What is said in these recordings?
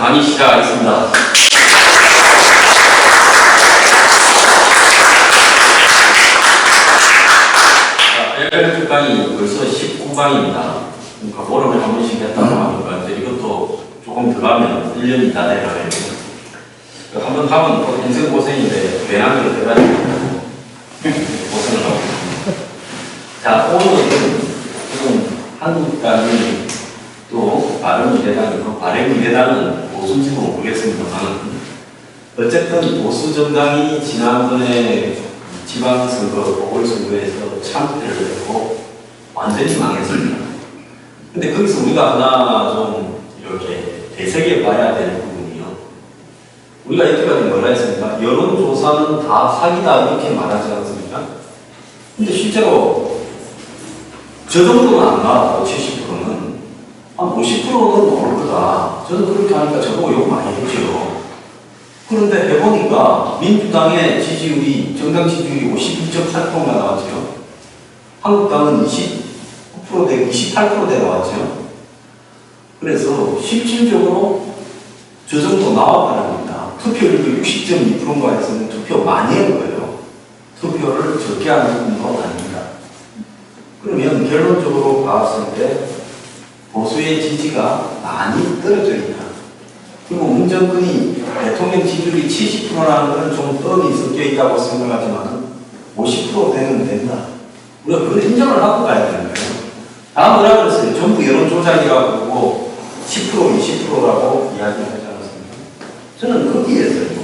강의 시작하겠습니다. 엘리베이터 강의 벌써 19강입니다. 그러니까 보름에 한 번씩 했다고 하니까 이제 이것도 조금 더 가면 1년이 다 내려가요. 한번 가면 또 인생 고생인데 배낭을 해가지고 고생을 하고 있습니다. 자, 오늘은 지금 한국강의 또 바른미래당이고 바른미래당은 보수인지도 모르겠습니다만 어쨌든 보수 정당이 지난번에 지방선거 보궐선거에서 참패를 했고 완전히 망했습니다. 근데 거기서 우리가 하나 좀 이렇게 되새겨 봐야 될 부분이요. 우리가 이때까지 뭐라 했습니까? 여론조사는 다 사기다 이렇게 말하지 않습니까? 근데 실제로 저 정도는 안 나왔고 70%는 한 50%는 넘을 거다. 저는 그렇게 하니까 저보고 욕 많이 했죠. 그런데 해보니까 민주당의 지지율이, 정당 지지율이 52.8%가 나왔죠. 한국당은 29%대, 28%대 나왔죠. 그래서 실질적으로 저 정도 나와봐랍니다. 투표율도 60.2%인가 해서는 투표 많이 한 거예요. 투표를 적게 하는 분도 아닙니다. 그러면 결론적으로 봤을 때 보수의 지지가 많이 떨어져 있다. 그리고 문정권이 대통령 지지율이 70%라는 것은 좀 떡이 섞여 있다고 생각하지만 50% 되면 된다. 우리가 그걸 인정을 하고 가야 되는 거예요. 다음 뭐라 그랬어요? 전부 여론조작이라고 그러고 10%, 20%라고 이야기하지 않았습니까? 저는 거기에서요.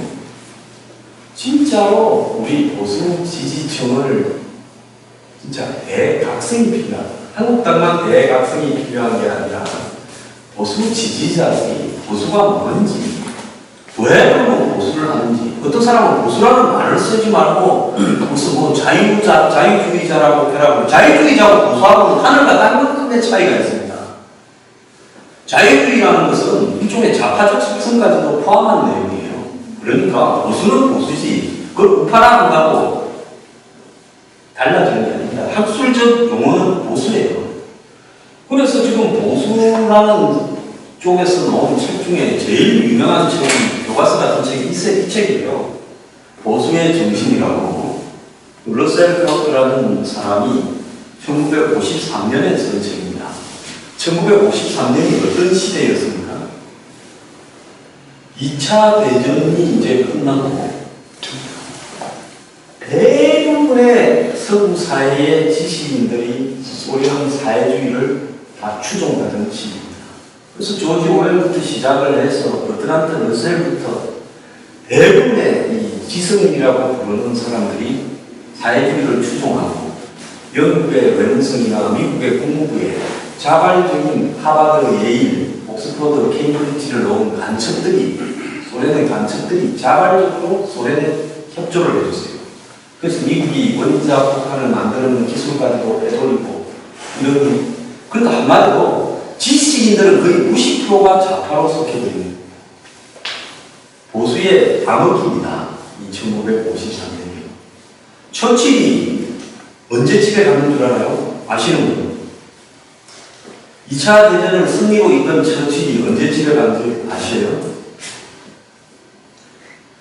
진짜로 우리 보수 지지층을 진짜 대각성이 필요하다. 한국당만 대각성이 필요한 게 아니라 보수 지지자들이 보수가 뭔지, 왜 그러면 보수를 하는지, 어떤 사람은 보수라는 말을 쓰지 말고 무슨 뭐 자유주의자라고 해라고. 자유주의자하고 보수하고는 하늘과 땅만큼의 차이가 있습니다. 자유주의라는 것은 일종의 좌파적 속성까지도 포함한 내용이에요. 그러니까 보수는 보수지 그걸 우파라고 달라지는 게 아닙니다. 학술적 용어는 보수예요. 그래서 지금 보수라는 쪽에서 나온 책 중에 제일 유명한 책이 교과서 같은 책이 이 책이에요. 보수의 정신이라고. 러셀 크라우트라는 사람이 1953년에 쓴 책입니다. 1953년이 어떤 시대였습니까? 2차 대전이 이제 끝나고 대부분의 서구 사회의 지식인들이 소련 사회주의를 다 추종하던 시기입니다. 그래서 조지 오웰부터 시작을 해서 버트란트 러셀부터 대부분의 이 지성인이라고 부르는 사람들이 사회주의를 추종하고 영국의 웬슨이나 미국의 국무부에 자발적인 하버드, 예일, 옥스퍼드, 케임브리지를 놓은 간첩들이 소련의 간첩들이 자발적으로 소련에 협조를 해줬어요. 그래서 미국이 원자 폭탄을 만드는 기술까지도 빼돌리고 이런, 그러니까 한마디로 지식인들은 거의 90%가 좌파로 속해버립니다. 보수의 암흑기입니다. 1953년이요. 처칠이 언제 집에 갔는 줄 알아요? 아시는 분? 2차 대전을 승리로 이끈 처칠이 언제 집에 갔는지 아시어요?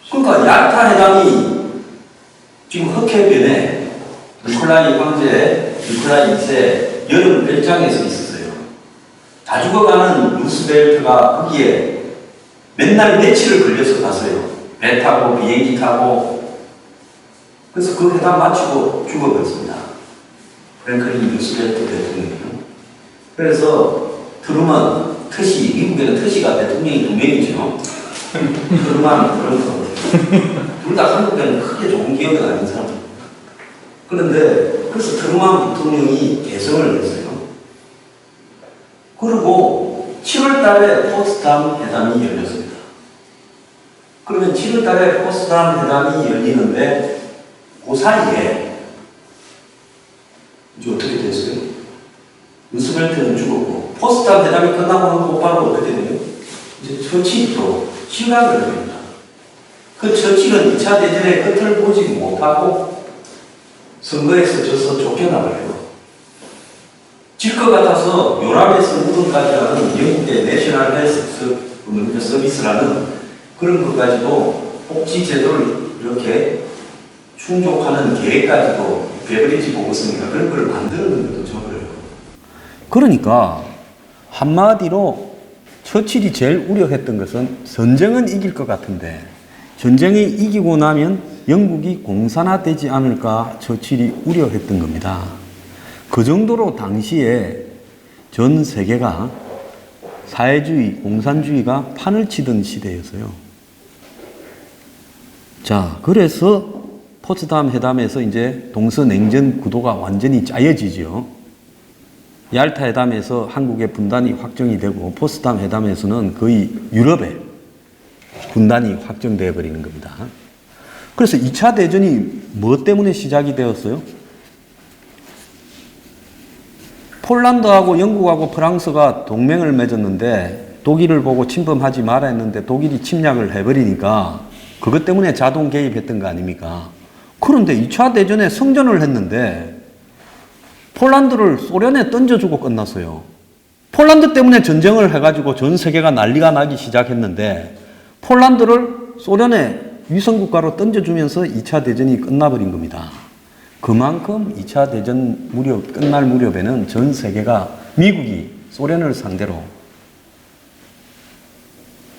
그러니까 얄타 회담이 지금 흑해변에 니콜라이 황제, 니콜라이 2세 여름 별장에서 있었어요. 다 죽어가는 루스벨트가 거기에 맨날 며칠을 걸려서 갔어요. 배 타고 비행기 타고. 그래서 그 회담 마치고 죽어버렸습니다. 프랭클린 루스벨트 대통령이요. 그래서 트루먼, 트시, 미국에는 트시가 대통령이 2명이죠. 트루먼, 트럼프. 둘 다 한국에는 크게 좋은 기억이 아닌 사람. 그런데 그래서 트루먼 대통령이 개성을 냈어요. 그리고 7월 달에 포츠담 회담이 열렸습니다. 그러면 7월 달에 포츠담 회담이 열리는데 그 사이에 이제 어떻게 됐어요? 루스벨트는 죽었고 포츠담 회담이 끝나고는 곧바로 어떻게 돼요? 이제 처칠로 실각을 합니다. 그 처칠은 2차 대전의 끝을 보지 못하고 선거에서 져서 쫓겨나버려요. 질 것 같아서 요람에서 우든까지라는 영국의 내셔널 헬스 금융 서비스라는 그런 것까지도 복지제도를 이렇게 충족하는 계획까지도 베버리지 보고서니까 그런 걸 만드는 것도 저거예요. 그러니까 한마디로 처칠이 제일 우려했던 것은 전쟁은 이길 것 같은데 전쟁이 이기고 나면 영국이 공산화되지 않을까 처칠이 우려했던 겁니다. 그 정도로 당시에 전 세계가 사회주의, 공산주의가 판을 치던 시대였어요. 자, 그래서 포츠담 회담에서 이제 동서냉전 구도가 완전히 짜여지죠. 얄타 회담에서 한국의 분단이 확정이 되고 포츠담 회담에서는 거의 유럽의 분단이 확정되어 버리는 겁니다. 그래서 2차 대전이 뭐 때문에 시작이 되었어요? 폴란드하고 영국하고 프랑스가 동맹을 맺었는데 독일을 보고 침범하지 마라 했는데 독일이 침략을 해버리니까 그것 때문에 자동 개입했던 거 아닙니까? 그런데 2차 대전에 성전을 했는데 폴란드를 소련에 던져주고 끝났어요. 폴란드 때문에 전쟁을 해가지고 전 세계가 난리가 나기 시작했는데 폴란드를 소련의 위성국가로 던져주면서 2차 대전이 끝나버린 겁니다. 그만큼 2차 대전 끝날 무렵에는 전 세계가 미국이 소련을 상대로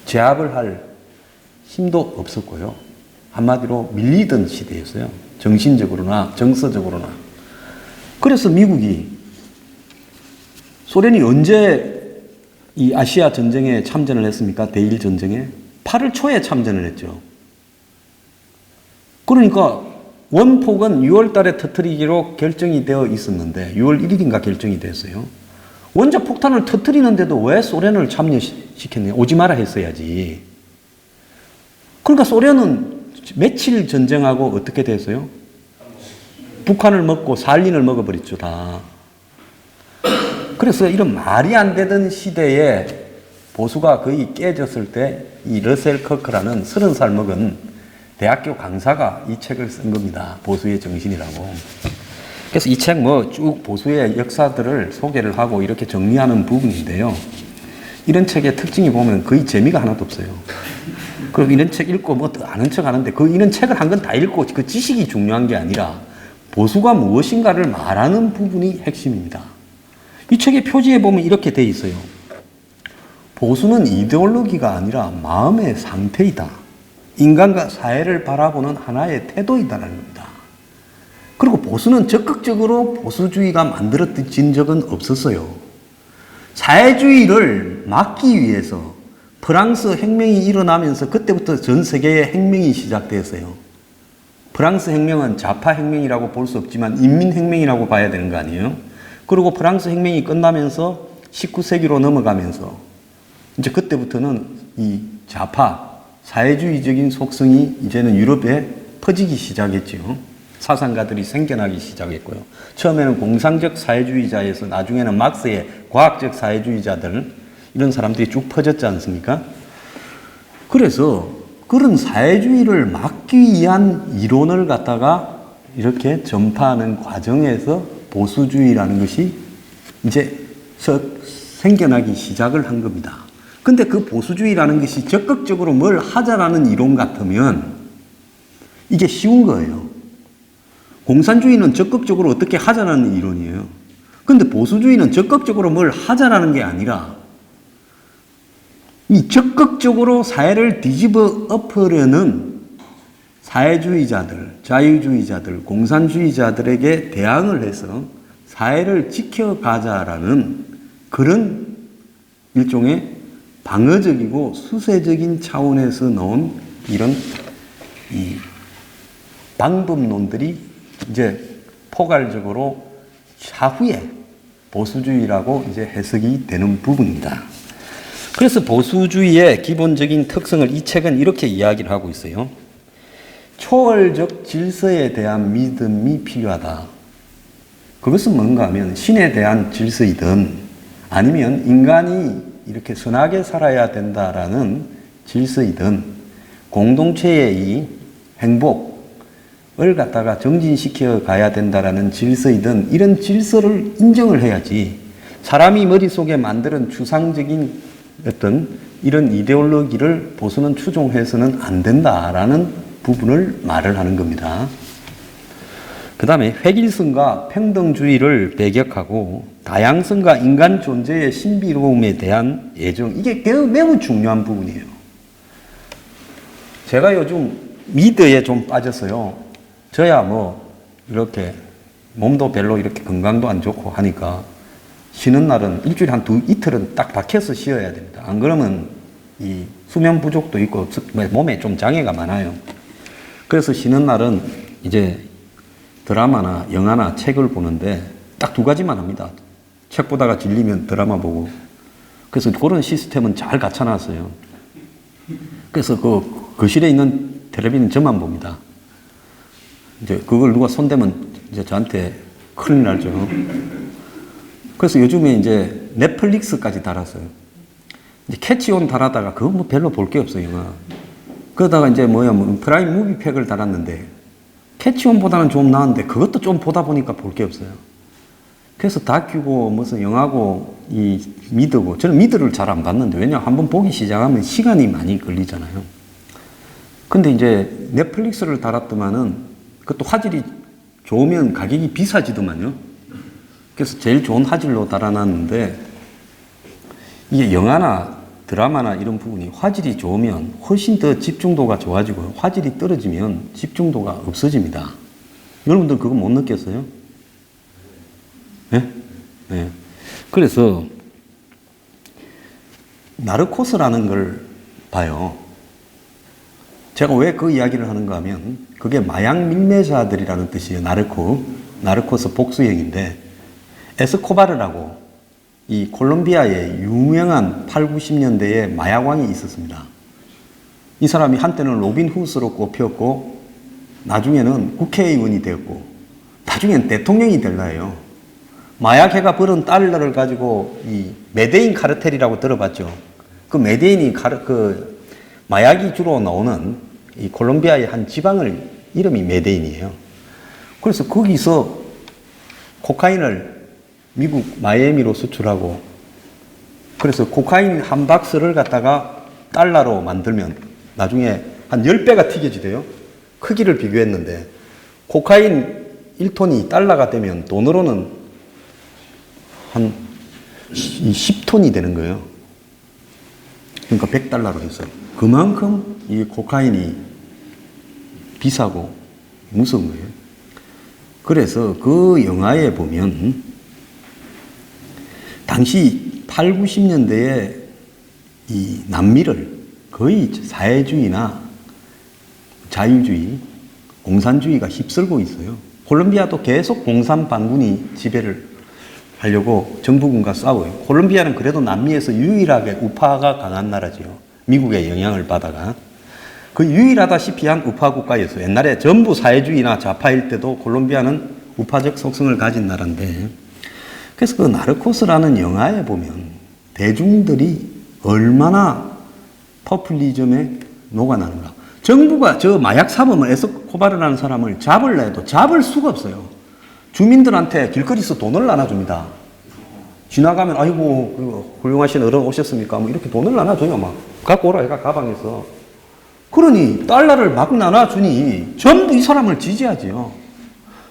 제압을 할 힘도 없었고요. 한마디로 밀리던 시대였어요. 정신적으로나 정서적으로나. 그래서 미국이 소련이 언제 이 아시아 전쟁에 참전을 했습니까? 대일 전쟁에 8월 초에 참전을 했죠. 그러니까 원폭은 6월 달에 터뜨리기로 결정이 되어 있었는데 6월 1일인가 결정이 됐어요. 원자 폭탄을 터뜨리는데도 왜 소련을 참여시켰냐? 오지 마라 했어야지. 그러니까 소련은 며칠 전쟁하고 어떻게 됐어요? 북한을 먹고 살린을 먹어버렸죠, 다. 그래서 이런 말이 안 되던 시대에 보수가 거의 깨졌을 때 이 러셀 커크라는 30살 먹은 대학교 강사가 이 책을 쓴 겁니다. 보수의 정신이라고. 그래서 이 책 쭉 보수의 역사들을 소개를 하고 이렇게 정리하는 부분인데요. 이런 책의 특징이 보면 거의 재미가 하나도 없어요. 그리고 이런 책 읽고 뭐 더 아는 척 하는데 이런 책을 한 건 다 읽고 그 지식이 중요한 게 아니라 보수가 무엇인가를 말하는 부분이 핵심입니다. 이 책의 표지에 보면 이렇게 돼 있어요. 보수는 이데올로기가 아니라 마음의 상태이다. 인간과 사회를 바라보는 하나의 태도이다라는 겁니다. 그리고 보수는 적극적으로 보수주의가 만들어진 적은 없었어요. 사회주의를 막기 위해서 프랑스 혁명이 일어나면서 그때부터 전 세계의 혁명이 시작되었어요. 프랑스 혁명은 좌파 혁명이라고 볼 수 없지만 인민혁명이라고 봐야 되는 거 아니에요? 그리고 프랑스 혁명이 끝나면서 19세기로 넘어가면서 이제 그때부터는 이 좌파 사회주의적인 속성이 이제는 유럽에 퍼지기 시작했죠. 사상가들이 생겨나기 시작했고요. 처음에는 공상적 사회주의자에서 나중에는 막스의 과학적 사회주의자들 이런 사람들이 쭉 퍼졌지 않습니까? 그래서 그런 사회주의를 막기 위한 이론을 갖다가 이렇게 전파하는 과정에서 보수주의라는 것이 이제 생겨나기 시작을 한 겁니다. 근데 그 보수주의라는 것이 적극적으로 뭘 하자라는 이론 같으면 이게 쉬운 거예요. 공산주의는 적극적으로 어떻게 하자라는 이론이에요. 근데 보수주의는 적극적으로 뭘 하자라는 게 아니라 이 적극적으로 사회를 뒤집어 엎으려는 사회주의자들, 자유주의자들, 공산주의자들에게 대항을 해서 사회를 지켜가자라는 그런 일종의 방어적이고 수세적인 차원에서 나온 이런 이 방법론들이 이제 포괄적으로 차후에 보수주의라고 이제 해석이 되는 부분입니다. 그래서 보수주의의 기본적인 특성을 이 책은 이렇게 이야기를 하고 있어요. 초월적 질서에 대한 믿음이 필요하다. 그것은 뭔가 하면 신에 대한 질서이든 아니면 인간이 이렇게 선하게 살아야 된다라는 질서이든 공동체의 이 행복을 갖다가 정진시켜 가야 된다라는 질서이든 이런 질서를 인정을 해야지 사람이 머릿속에 만드는 추상적인 어떤 이런 이데올로기를 보수는 추종해서는 안 된다라는 부분을 말을 하는 겁니다. 그 다음에 획일성과 평등주의를 배격하고 다양성과 인간 존재의 신비로움에 대한 애정, 이게 매우 중요한 부분이에요. 제가 요즘 미드에 좀 빠졌어요. 저야 뭐 이렇게 몸도 별로 이렇게 건강도 안 좋고 하니까 쉬는 날은 일주일에 이틀은 딱 박혀서 쉬어야 됩니다. 안 그러면 이 수면 부족도 있고 몸에 좀 장애가 많아요. 그래서 쉬는 날은 이제 드라마나 영화나 책을 보는데 딱 두 가지만 합니다. 책 보다가 질리면 드라마 보고. 그래서 그런 시스템은 잘 갖춰놨어요. 그래서 그 거실에 있는 텔레비는 저만 봅니다. 이제 그걸 누가 손대면 이제 저한테 큰일 나죠. 그래서 요즘에 이제 넷플릭스까지 달았어요. 이제 캐치온 달아다가 그거 뭐 별로 볼 게 없어요, 영화. 그러다가 이제 프라임 무비팩을 달았는데 캐치온보다는 좀 나은데 그것도 좀 보다 보니까 볼 게 없어요. 그래서 다큐고 무슨 영화고 이 미드고, 저는 미드를 잘 안 봤는데 왜냐하면 한번 보기 시작하면 시간이 많이 걸리잖아요. 근데 이제 넷플릭스를 달았더만은 그것도 화질이 좋으면 가격이 비싸지더만요. 그래서 제일 좋은 화질로 달아놨는데 이게 영화나 드라마나 이런 부분이 화질이 좋으면 훨씬 더 집중도가 좋아지고 화질이 떨어지면 집중도가 없어집니다. 여러분들 그거 못 느꼈어요? 네? 네. 그래서 나르코스라는 걸 봐요. 제가 왜 그 이야기를 하는가 하면 그게 마약 밀매자들이라는 뜻이에요. 나르코스 복수형인데 에스코바르라고 이 콜롬비아에 유명한 8, 90년대에 마약왕이 있었습니다. 이 사람이 한때는 로빈 후스로 꼽혔고 나중에는 국회의원이 되었고 나중엔 대통령이 될라 해요. 마약회가 벌은 달러를 가지고 이 메데인 카르텔이라고 들어봤죠. 그 메데인이 마약이 주로 나오는 이 콜롬비아의 한 지방을 이름이 메데인이에요. 그래서 거기서 코카인을 미국 마이애미로 수출하고, 그래서 코카인 한 박스를 갖다가 달러로 만들면 나중에 한 10배가 튀겨지대요. 크기를 비교했는데 코카인 1톤이 달러가 되면 돈으로는 한 10톤이 되는 거예요. 그러니까 100달러로 해서 그만큼 이 코카인이 비싸고 무서운 거예요. 그래서 그 영화에 보면 당시 8, 90년대에 이 남미를 거의 사회주의나 자유주의, 공산주의가 휩쓸고 있어요. 콜롬비아도 계속 공산 반군이 지배를 하려고 정부군과 싸워요. 콜롬비아는 그래도 남미에서 유일하게 우파가 강한 나라지요. 미국의 영향을 받아가. 그 유일하다시피 한 우파 국가였어요. 옛날에 전부 사회주의나 좌파일 때도 콜롬비아는 우파적 속성을 가진 나라인데, 그래서 그 나르코스라는 영화에 보면 대중들이 얼마나 포퓰리즘에 녹아나는가. 정부가 저 마약 사범을 에스코바르라는 사람을 잡으려 해도 잡을 수가 없어요. 주민들한테 길거리에서 돈을 나눠줍니다. 지나가면 아이고 훌륭하신 어른 오셨습니까? 뭐 이렇게 돈을 나눠줘요. 막 갖고 오라 해가 가방에서. 그러니 달러를 막 나눠주니 전부 이 사람을 지지하지요.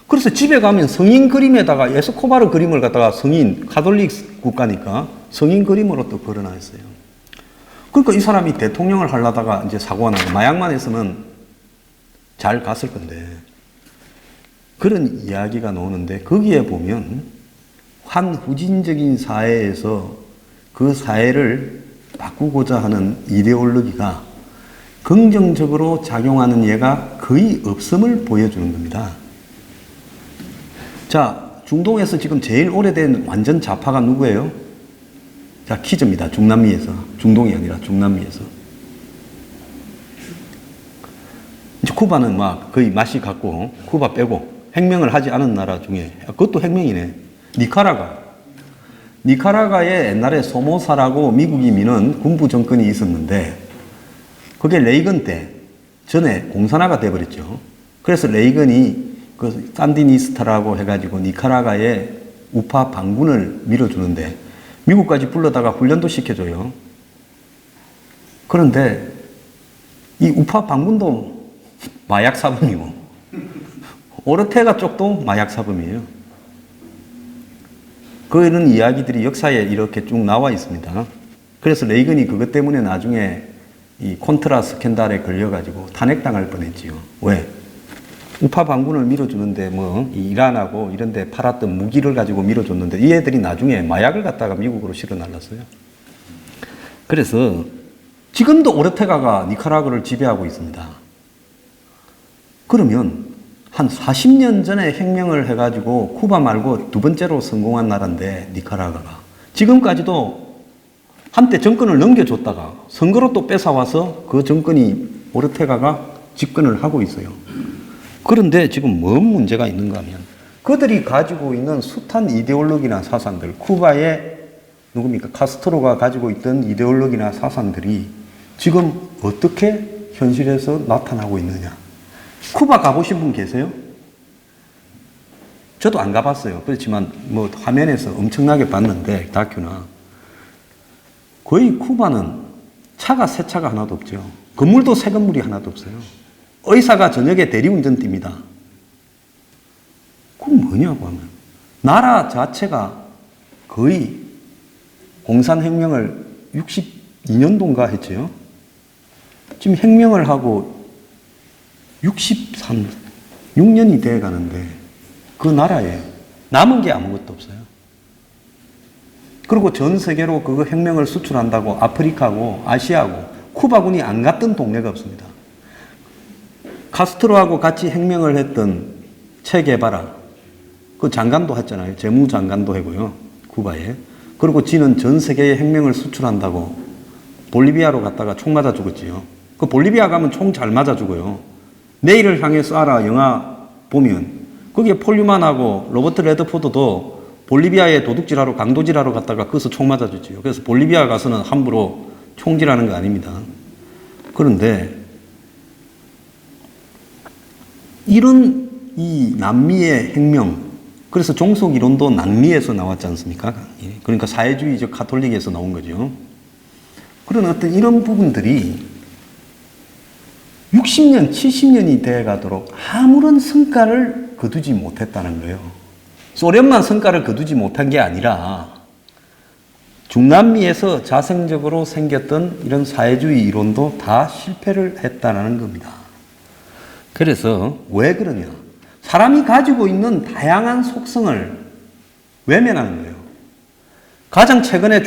그래서 집에 가면 성인 그림에다가 에스코바르 그림을 갖다가 성인 가톨릭 국가니까 성인 그림으로 또 걸어놨어요. 그러니까 이 사람이 대통령을 하려다가 이제 사고가 나고 마약만 했으면 잘 갔을 건데, 그런 이야기가 나오는데 거기에 보면 한 후진적인 사회에서 그 사회를 바꾸고자 하는 이데올로기가 긍정적으로 작용하는 예가 거의 없음을 보여주는 겁니다. 자, 중동에서 지금 제일 오래된 완전 좌파가 누구예요? 자, 퀴즈입니다. 중남미에서. 중동이 아니라 중남미에서. 이제 쿠바는 막 거의 맛이 같고, 쿠바 빼고 혁명을 하지 않은 나라 중에, 그것도 혁명이네. 니카라과에 옛날에 소모사라고 미국이 미는 군부 정권이 있었는데, 그게 레이건 때 전에 공산화가 돼버렸죠. 그래서 레이건이 그 산디니스타라고 해가지고 니카라과에 우파 반군을 밀어주는데 미국까지 불러다가 훈련도 시켜줘요. 그런데 이 우파 반군도 마약 사범이고 오르테가 쪽도 마약 사범이에요. 그런 이야기들이 역사에 이렇게 쭉 나와 있습니다. 그래서 레이건이 그것 때문에 나중에 이 콘트라 스캔들에 걸려가지고 탄핵당할 뻔했지요. 왜? 우파 반군을 밀어주는데 뭐 이란하고 이런 데 팔았던 무기를 가지고 밀어줬는데 이 애들이 나중에 마약을 갖다가 미국으로 실어 날랐어요. 그래서 지금도 오르테가가 니카라과를 지배하고 있습니다. 그러면 한 40년 전에 혁명을 해가지고 쿠바 말고 두 번째로 성공한 나라인데 니카라과가 지금까지도 한때 정권을 넘겨줬다가 선거로 또 뺏어와서 그 정권이 오르테가가 집권을 하고 있어요. 그런데 지금 뭔 문제가 있는가 하면 그들이 가지고 있는 숱한 이데올로기나 사상들, 쿠바의 누굽니까? 카스트로가 가지고 있던 이데올로기나 사상들이 지금 어떻게 현실에서 나타나고 있느냐. 쿠바 가보신 분 계세요? 저도 안 가봤어요. 그렇지만 뭐 화면에서 엄청나게 봤는데 다큐나 거의 쿠바는 차가 새 차가 하나도 없죠. 건물도 새 건물이 하나도 없어요. 의사가 저녁에 대리운전 띱니다. 그건 뭐냐고 하면 나라 자체가 거의 공산혁명을 62년도인가 했죠. 지금 혁명을 하고 6년이 돼 가는데 그 나라에 남은 게 아무것도 없어요. 그리고 전 세계로 그 혁명을 수출한다고 아프리카고 아시아고 쿠바군이 안 갔던 동네가 없습니다. 카스트로하고 같이 혁명을 했던 체 게바라, 그 장관도 했잖아요. 재무장관도 하고요. 쿠바에. 그리고 지는 전 세계에 혁명을 수출한다고 볼리비아로 갔다가 총 맞아 죽었지요. 그 볼리비아 가면 총 잘 맞아 죽어요. 내일을 향해 쏴라 영화 보면 거기에 폴류만하고 로버트 레드포드도 볼리비아에 도둑질하러 강도질하러 갔다가 거기서 총 맞아 죽지요. 그래서 볼리비아 가서는 함부로 총질하는 거 아닙니다. 그런데 이런 이 남미의 혁명, 그래서 종속 이론도 남미에서 나왔지 않습니까? 그러니까 사회주의적 카톨릭에서 나온 거죠. 그런 어떤 이런 부분들이 60년, 70년이 돼 가도록 아무런 성과를 거두지 못했다는 거예요. 소련만 성과를 거두지 못한 게 아니라 중남미에서 자생적으로 생겼던 이런 사회주의 이론도 다 실패를 했다는 겁니다. 그래서 왜 그러냐? 사람이 가지고 있는 다양한 속성을 외면하는 거예요. 가장 최근에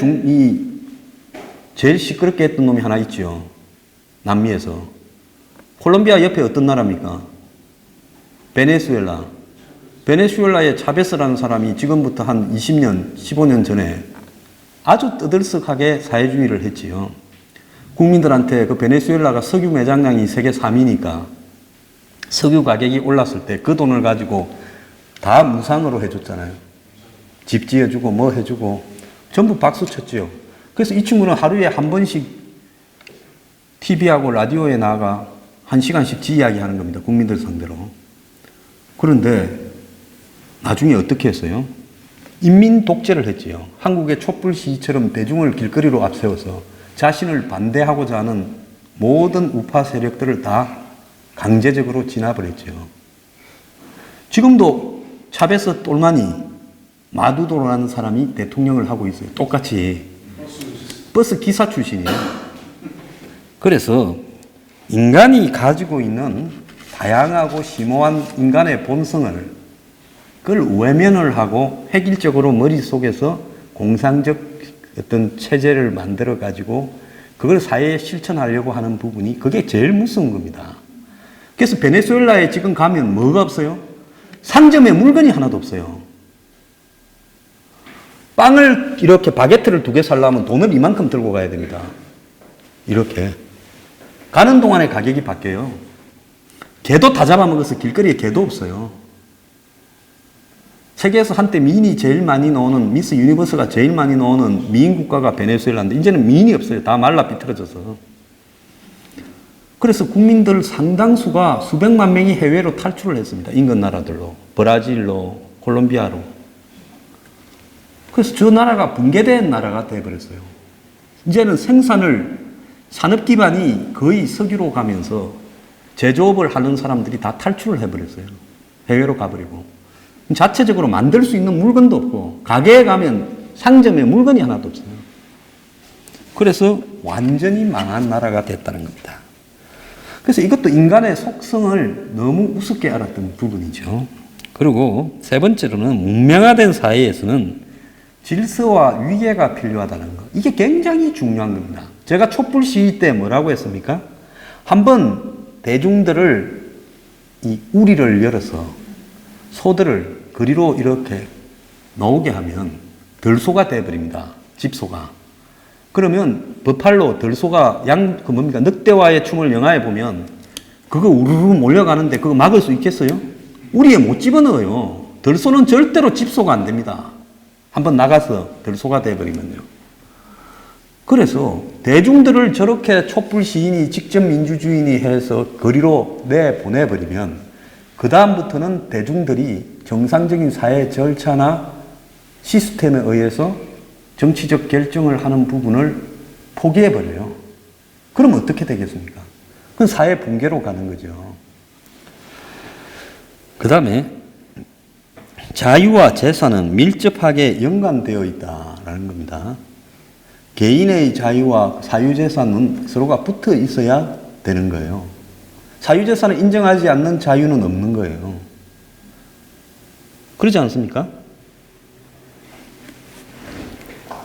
제일 시끄럽게 했던 놈이 하나 있죠. 남미에서. 콜롬비아 옆에 어떤 나라입니까? 베네수엘라. 베네수엘라의 차베스라는 사람이 지금부터 한 20년, 15년 전에 아주 떠들썩하게 사회주의를 했지요. 국민들한테 그 베네수엘라가 석유 매장량이 세계 3위니까 석유 가격이 올랐을 때 그 돈을 가지고 다 무상으로 해줬잖아요. 집 지어주고 뭐 해주고 전부 박수 쳤지요. 그래서 이 친구는 하루에 한 번씩 TV하고 라디오에 나가 1시간씩 지 이야기하는 겁니다. 국민들 상대로. 그런데 나중에 어떻게 했어요? 인민 독재를 했지요. 한국의 촛불 시위처럼 대중을 길거리로 앞세워서 자신을 반대하고자 하는 모든 우파 세력들을 다 강제적으로 진압을 했죠. 지금도 차베스 똘마니 마두도라는 사람이 대통령을 하고 있어요. 똑같이 버스 기사 출신이에요. 그래서 인간이 가지고 있는 다양하고 심오한 인간의 본성을 그걸 외면을 하고 획일적으로 머릿속에서 공상적 어떤 체제를 만들어 가지고 그걸 사회에 실천하려고 하는 부분이 그게 제일 무서운 겁니다. 그래서 베네수엘라에 지금 가면 뭐가 없어요? 상점에 물건이 하나도 없어요. 빵을 이렇게 바게트를 2개 살려면 돈을 이만큼 들고 가야 됩니다. 이렇게. 가는 동안에 가격이 바뀌어요. 개도 다 잡아먹어서 길거리에 개도 없어요. 세계에서 한때 미인이 제일 많이 나오는 미스 유니버스가 제일 많이 나오는 미인 국가가 베네수엘라인데 이제는 미인이 없어요. 다 말라 비틀어져서. 그래서 국민들 상당수가 수백만 명이 해외로 탈출을 했습니다. 인근 나라들로. 브라질로, 콜롬비아로. 그래서 저 나라가 붕괴된 나라가 돼버렸어요. 이제는 생산을 산업 기반이 거의 석유로 가면서 제조업을 하는 사람들이 다 탈출을 해버렸어요. 해외로 가버리고. 자체적으로 만들 수 있는 물건도 없고, 가게에 가면 상점에 물건이 하나도 없어요. 그래서 완전히 망한 나라가 됐다는 겁니다. 그래서 이것도 인간의 속성을 너무 우습게 알았던 부분이죠. 그리고 세 번째로는 문명화된 사회에서는 질서와 위계가 필요하다는 것. 이게 굉장히 중요한 겁니다. 제가 촛불 시위 때 뭐라고 했습니까? 한번 대중들을 이 우리를 열어서 소들을 거리로 이렇게 나오게 하면 들소가 되어버립니다. 집소가. 그러면 버팔로, 들소가 늑대와의 춤을 영화에 보면 그거 우르르 몰려가는데 그거 막을 수 있겠어요? 우리에 못 집어넣어요. 들소는 절대로 집소가 안 됩니다. 한번 나가서 들소가 되어버리면요. 그래서 대중들을 저렇게 촛불 시인이 직접 민주주의인이 해서 거리로 내보내버리면 그 다음부터는 대중들이 정상적인 사회 절차나 시스템에 의해서 정치적 결정을 하는 부분을 포기해버려요. 그럼 어떻게 되겠습니까? 그건 사회 붕괴로 가는 거죠. 그 다음에 자유와 재산은 밀접하게 연관되어 있다라는 겁니다. 개인의 자유와 사유재산은 서로가 붙어 있어야 되는 거예요. 사유재산을 인정하지 않는 자유는 없는 거예요. 그러지 않습니까?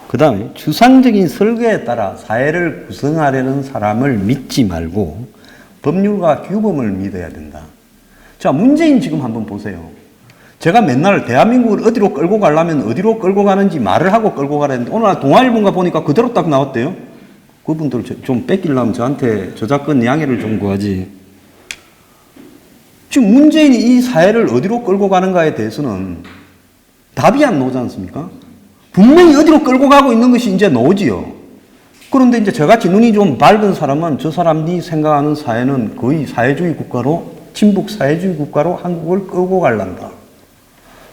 그 다음에 추상적인 설계에 따라 사회를 구성하려는 사람을 믿지 말고 법률과 규범을 믿어야 된다. 자, 문재인 지금 한번 보세요. 제가 맨날 대한민국을 어디로 끌고 가려면 어디로 끌고 가는지 말을 하고 끌고 가라는데 오늘 동아일보인가 보니까 그대로 딱 나왔대요. 그분들 좀 뺏기려면 저한테 저작권 양해를 좀 구하지. 지금 문재인이 이 사회를 어디로 끌고 가는가에 대해서는 답이 안 나오지 않습니까? 분명히 어디로 끌고 가고 있는 것이 이제 나오지요. 그런데 이제 저같이 눈이 좀 밝은 사람은 저 사람이 생각하는 사회는 거의 사회주의 국가로, 친북 사회주의 국가로 한국을 끌고 갈란다.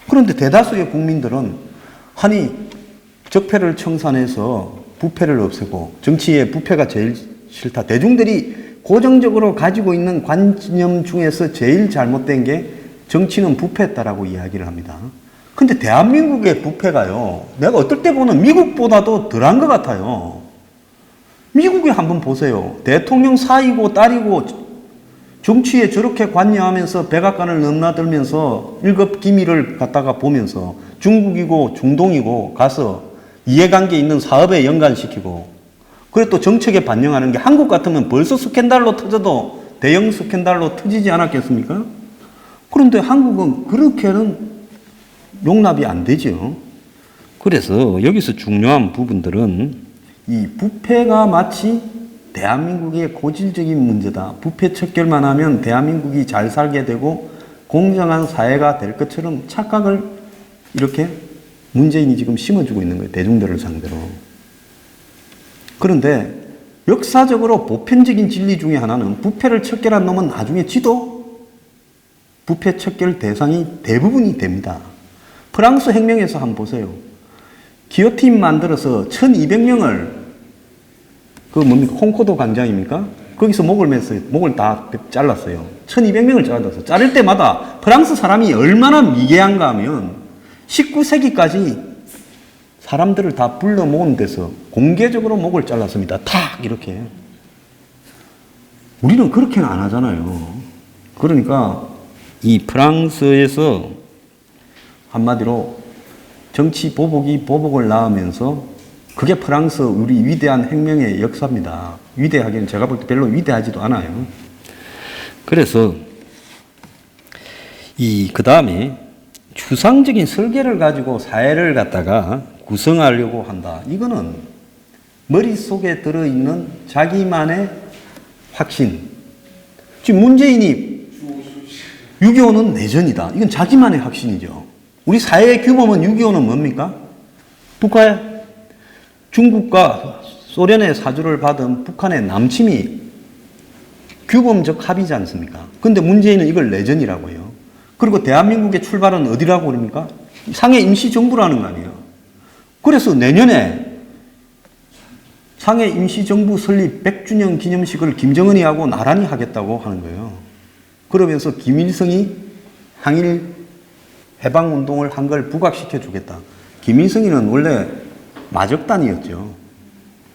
그런데 대다수의 국민들은 아니 적폐를 청산해서 부패를 없애고 정치의 부패가 제일 싫다. 대중들이 고정적으로 가지고 있는 관념 중에서 제일 잘못된 게 정치는 부패했다라고 이야기를 합니다. 근데 대한민국의 부패가요, 내가 어떨 때 보면 미국보다도 덜한 것 같아요. 미국에 한번 보세요. 대통령 사이고 딸이고 정치에 저렇게 관여하면서 백악관을 넘나들면서 일급 기밀을 갖다가 보면서 중국이고 중동이고 가서 이해관계 있는 사업에 연관시키고, 그리고 또 정책에 반영하는 게 한국 같으면 벌써 스캔들로 터져도 대형 스캔들로 터지지 않았겠습니까? 그런데 한국은 그렇게는 용납이 안 되죠. 그래서 여기서 중요한 부분들은 이 부패가 마치 대한민국의 고질적인 문제다. 부패 척결만 하면 대한민국이 잘 살게 되고 공정한 사회가 될 것처럼 착각을 이렇게 문재인이 지금 심어주고 있는 거예요. 대중들을 상대로. 그런데 역사적으로 보편적인 진리 중에 하나는 부패를 척결한 놈은 나중에 지도 부패 척결 대상이 대부분이 됩니다. 프랑스 혁명에서 한번 보세요. 기요틴 만들어서 1200명을 그 뭡니까? 콩코도 광장입니까? 거기서 목을 맸어요. 목을 다 잘랐어요. 1200명을 잘랐어요. 자를 때마다 프랑스 사람이 얼마나 미개한가 하면 19세기까지 사람들을 다 불러 모은 데서 공개적으로 목을 잘랐습니다. 탁 이렇게. 우리는 그렇게는 안 하잖아요. 그러니까 이 프랑스에서 한마디로 정치 보복이 보복을 낳으면서 그게 프랑스 우리 위대한 혁명의 역사입니다. 위대하기는 제가 볼 때 별로 위대하지도 않아요. 그래서 그 다음에 추상적인 설계를 가지고 사회를 갖다가 구성하려고 한다. 이거는 머릿속에 들어있는 자기만의 확신. 지금 문재인이 6.25는 내전이다. 이건 자기만의 확신이죠. 우리 사회의 규모는 6.25는 뭡니까? 북한의 중국과 소련의 사주를 받은 북한의 남침이 규범적 합의지 않습니까? 근데 문재인은 이걸 내전이라고 해요. 그리고 대한민국의 출발은 어디라고 그럽니까? 상해 임시정부라는 거 아니에요. 그래서 내년에 상해 임시정부 설립 100주년 기념식을 김정은이 하고 나란히 하겠다고 하는 거예요. 그러면서 김일성이 항일 해방운동을 한 걸 부각시켜 주겠다. 김일성이는 원래 마적단이었죠.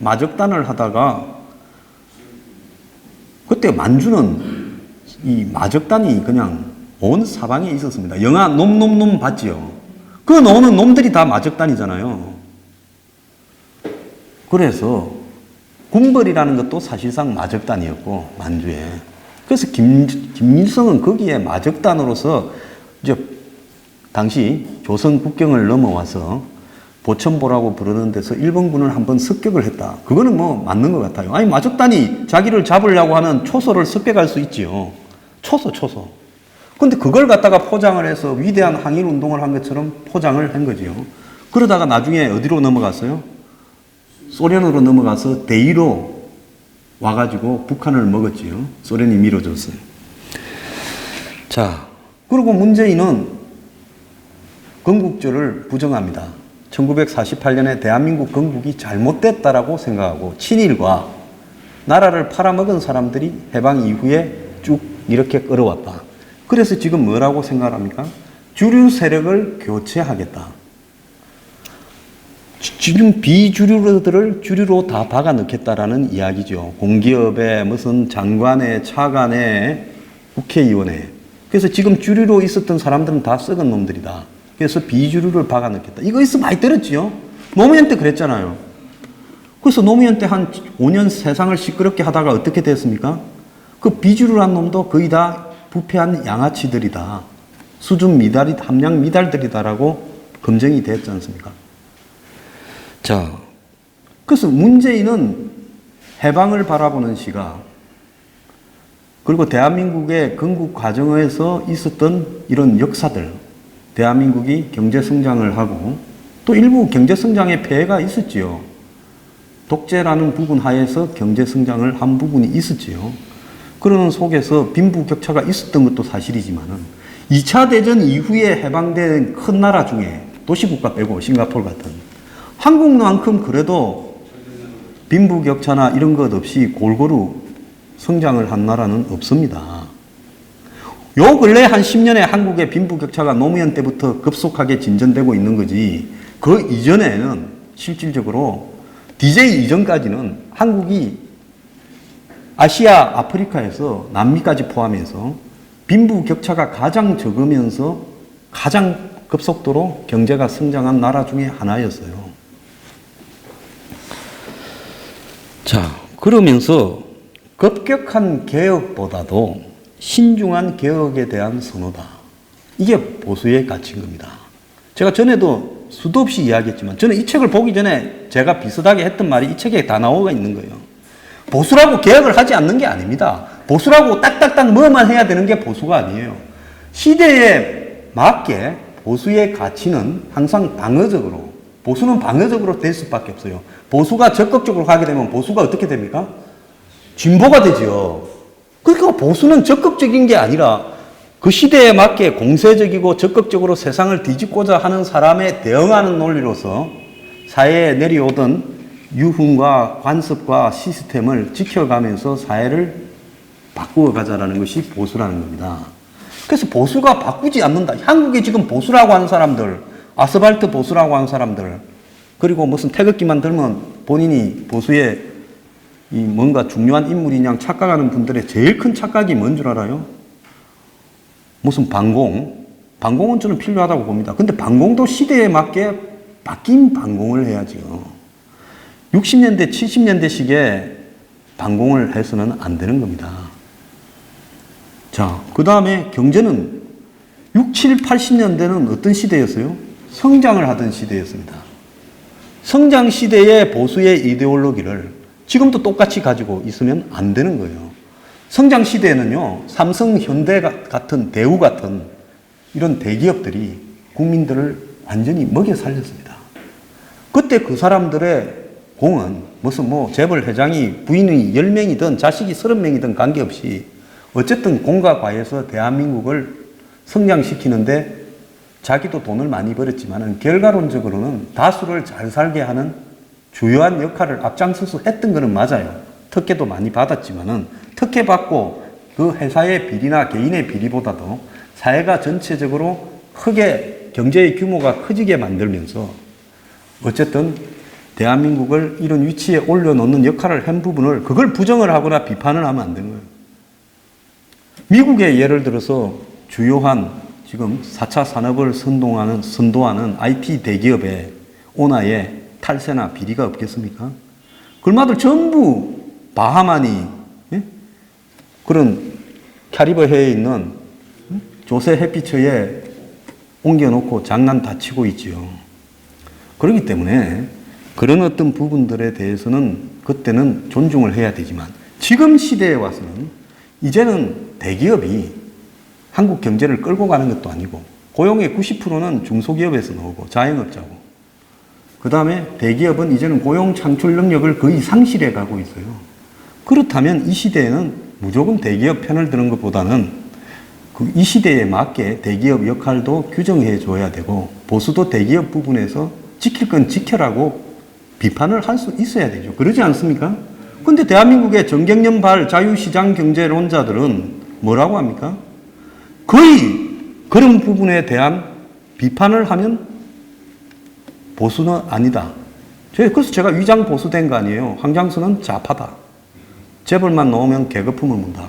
마적단을 하다가 그때 만주는 이 마적단이 그냥 온 사방에 있었습니다. 영화 놈 봤지요. 그 나오는 놈들이 다 마적단이잖아요. 그래서 군벌이라는 것도 사실상 마적단이었고 만주에. 그래서 김일성은 거기에 마적단으로서 이제 당시 조선 국경을 넘어와서 보천보라고 부르는 데서 일본군을 한번 습격을 했다. 그거는 뭐 맞는 것 같아요. 아니 마적단이 자기를 잡으려고 하는 초소를 습격할 수 있지요. 초소. 근데 그걸 갖다가 포장을 해서 위대한 항일운동을 한 것처럼 포장을 한 거지요. 그러다가 나중에 어디로 넘어갔어요? 소련으로 넘어가서 대의로 와가지고 북한을 먹었지요. 소련이 밀어줬어요. 자, 그리고 문재인은 건국절을 부정합니다. 1948년에 대한민국 건국이 잘못됐다라고 생각하고 친일과 나라를 팔아먹은 사람들이 해방 이후에 쭉 이렇게 끌어왔다. 그래서 지금 뭐라고 생각합니까? 주류 세력을 교체하겠다. 지금 비주류들을 주류로 다 박아 넣겠다라는 이야기죠. 공기업에 무슨 장관에 차관에 국회의원에. 그래서 지금 주류로 있었던 사람들은 다 썩은 놈들이다. 그래서 비주류를 박아 넣겠다. 이거 있어 많이 들었지요? 노무현 때 그랬잖아요. 그래서 노무현 때 한 5년 세상을 시끄럽게 하다가 어떻게 됐습니까? 그 비주류란 놈도 거의 다 부패한 양아치들이다. 수준 미달이, 함량 미달들이다라고 검증이 됐지 않습니까? 자, 그래서 문재인은 해방을 바라보는 시각, 그리고 대한민국의 건국 과정에서 있었던 이런 역사들, 대한민국이 경제성장을 하고 또 일부 경제성장의 폐해가 있었지요. 독재라는 부분 하에서 경제성장을 한 부분이 있었지요. 그러는 속에서 빈부격차가 있었던 것도 사실이지만은 2차 대전 이후에 해방된 큰 나라 중에 도시국가 빼고 싱가포르 같은 한국만큼 그래도 빈부격차나 이런 것 없이 골고루 성장을 한 나라는 없습니다. 요 근래 한 10년에 한국의 빈부격차가 노무현 때부터 급속하게 진전되고 있는 거지, 그 이전에는 실질적으로 DJ 이전까지는 한국이 아시아, 아프리카에서 남미까지 포함해서 빈부격차가 가장 적으면서 가장 급속도로 경제가 성장한 나라 중에 하나였어요. 자, 그러면서 급격한 개혁보다도 신중한 개혁에 대한 선호다. 이게 보수의 가치인 겁니다. 제가 전에도 수도 없이 이야기했지만 저는 이 책을 보기 전에 제가 비슷하게 했던 말이 이 책에 다 나와 있는 거예요. 보수라고 개혁을 하지 않는 게 아닙니다. 보수라고 딱딱딱 뭐만 해야 되는 게 보수가 아니에요. 시대에 맞게 보수의 가치는 항상 방어적으로, 보수는 방어적으로 될 수밖에 없어요. 보수가 적극적으로 가게 되면 보수가 어떻게 됩니까? 진보가 되죠. 그러니까 보수는 적극적인 게 아니라 그 시대에 맞게 공세적이고 적극적으로 세상을 뒤집고자 하는 사람에 대응하는 논리로서 사회에 내려오던 유훈과 관습과 시스템을 지켜가면서 사회를 바꾸어 가자라는 것이 보수라는 겁니다. 그래서 보수가 바꾸지 않는다. 한국에 지금 보수라고 하는 사람들, 아스팔트 보수라고 하는 사람들, 그리고 무슨 태극기만 들면 본인이 보수의 이 뭔가 중요한 인물이냐 착각하는 분들의 제일 큰 착각이 뭔 줄 알아요? 무슨 방공? 방공은 저는 필요하다고 봅니다. 근데 방공도 시대에 맞게 바뀐 방공을 해야죠. 60년대, 70년대식의 방공을 해서는 안 되는 겁니다. 자, 그 다음에 경제는 6, 7, 80년대는 어떤 시대였어요? 성장을 하던 시대였습니다. 성장 시대의 보수의 이데올로기를 지금도 똑같이 가지고 있으면 안 되는 거예요. 성장 시대에는요, 삼성, 현대 같은, 대우 같은 이런 대기업들이 국민들을 완전히 먹여 살렸습니다. 그때 그 사람들의 공은 무슨 재벌 회장이 부인이 10명이든 자식이 30명이든 관계없이 어쨌든 공과 과에서 대한민국을 성장시키는데 자기도 돈을 많이 벌었지만 결과론적으로는 다수를 잘 살게 하는 주요한 역할을 앞장서서 했던 거는 맞아요. 특혜도 많이 받았지만은 특혜 받고 그 회사의 비리나 개인의 비리보다도 사회가 전체적으로 크게 경제의 규모가 커지게 만들면서 어쨌든 대한민국을 이런 위치에 올려놓는 역할을 한 부분을 그걸 부정을 하거나 비판을 하면 안 되는 거예요. 미국의 예를 들어서 주요한 지금 4차 산업을 선도하는 IT 대기업의 오너의 탈세나 비리가 없겠습니까? 그마들 전부 바하마니 그런 캐리브해에 있는 조세 해피처에 옮겨놓고 장난 다 치고 있지요. 그렇기 때문에 그런 어떤 부분들에 대해서는 그때는 존중을 해야 되지만 지금 시대에 와서는 이제는 대기업이 한국 경제를 끌고 가는 것도 아니고 고용의 90%는 중소기업에서 나오고 자영업자고 그 다음에 대기업은 이제는 고용 창출 능력을 거의 상실해 가고 있어요. 그렇다면 이 시대에는 무조건 대기업 편을 드는 것보다는 이 시대에 맞게 대기업 역할도 규정해 줘야 되고 보수도 대기업 부분에서 지킬 건 지켜라고 비판을 할 수 있어야 되죠. 그러지 않습니까? 근데 대한민국의 정경련발 자유시장 경제론자들은 뭐라고 합니까? 거의 그런 부분에 대한 비판을 하면 보수는 아니다. 그래서 제가 위장 보수된 거 아니에요. 황장수는 좌파다. 재벌만 넣으면 계급품을 문다.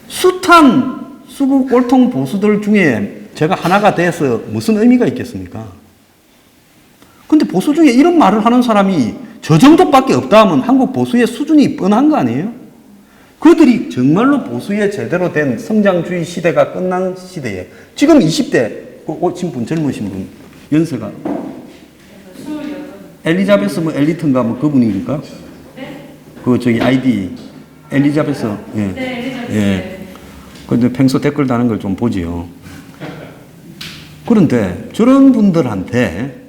숱한 수구 꼴통 보수들 중에 제가 하나가 돼서 무슨 의미가 있겠습니까? 근데 보수 중에 이런 말을 하는 사람이 저 정도밖에 없다 하면 한국 보수의 수준이 뻔한 거 아니에요? 그들이 정말로 보수의 제대로 된 성장주의 시대가 끝난 시대에 지금 20대 오신 분 젊으신 분 연세가 엘리자베스 뭐 엘리트인가 뭐 그분입니까? 그 저기 아이디 엘리자베스 예. 근데 평소 댓글 다는 걸 좀 보지요. 그런데 저런 분들한테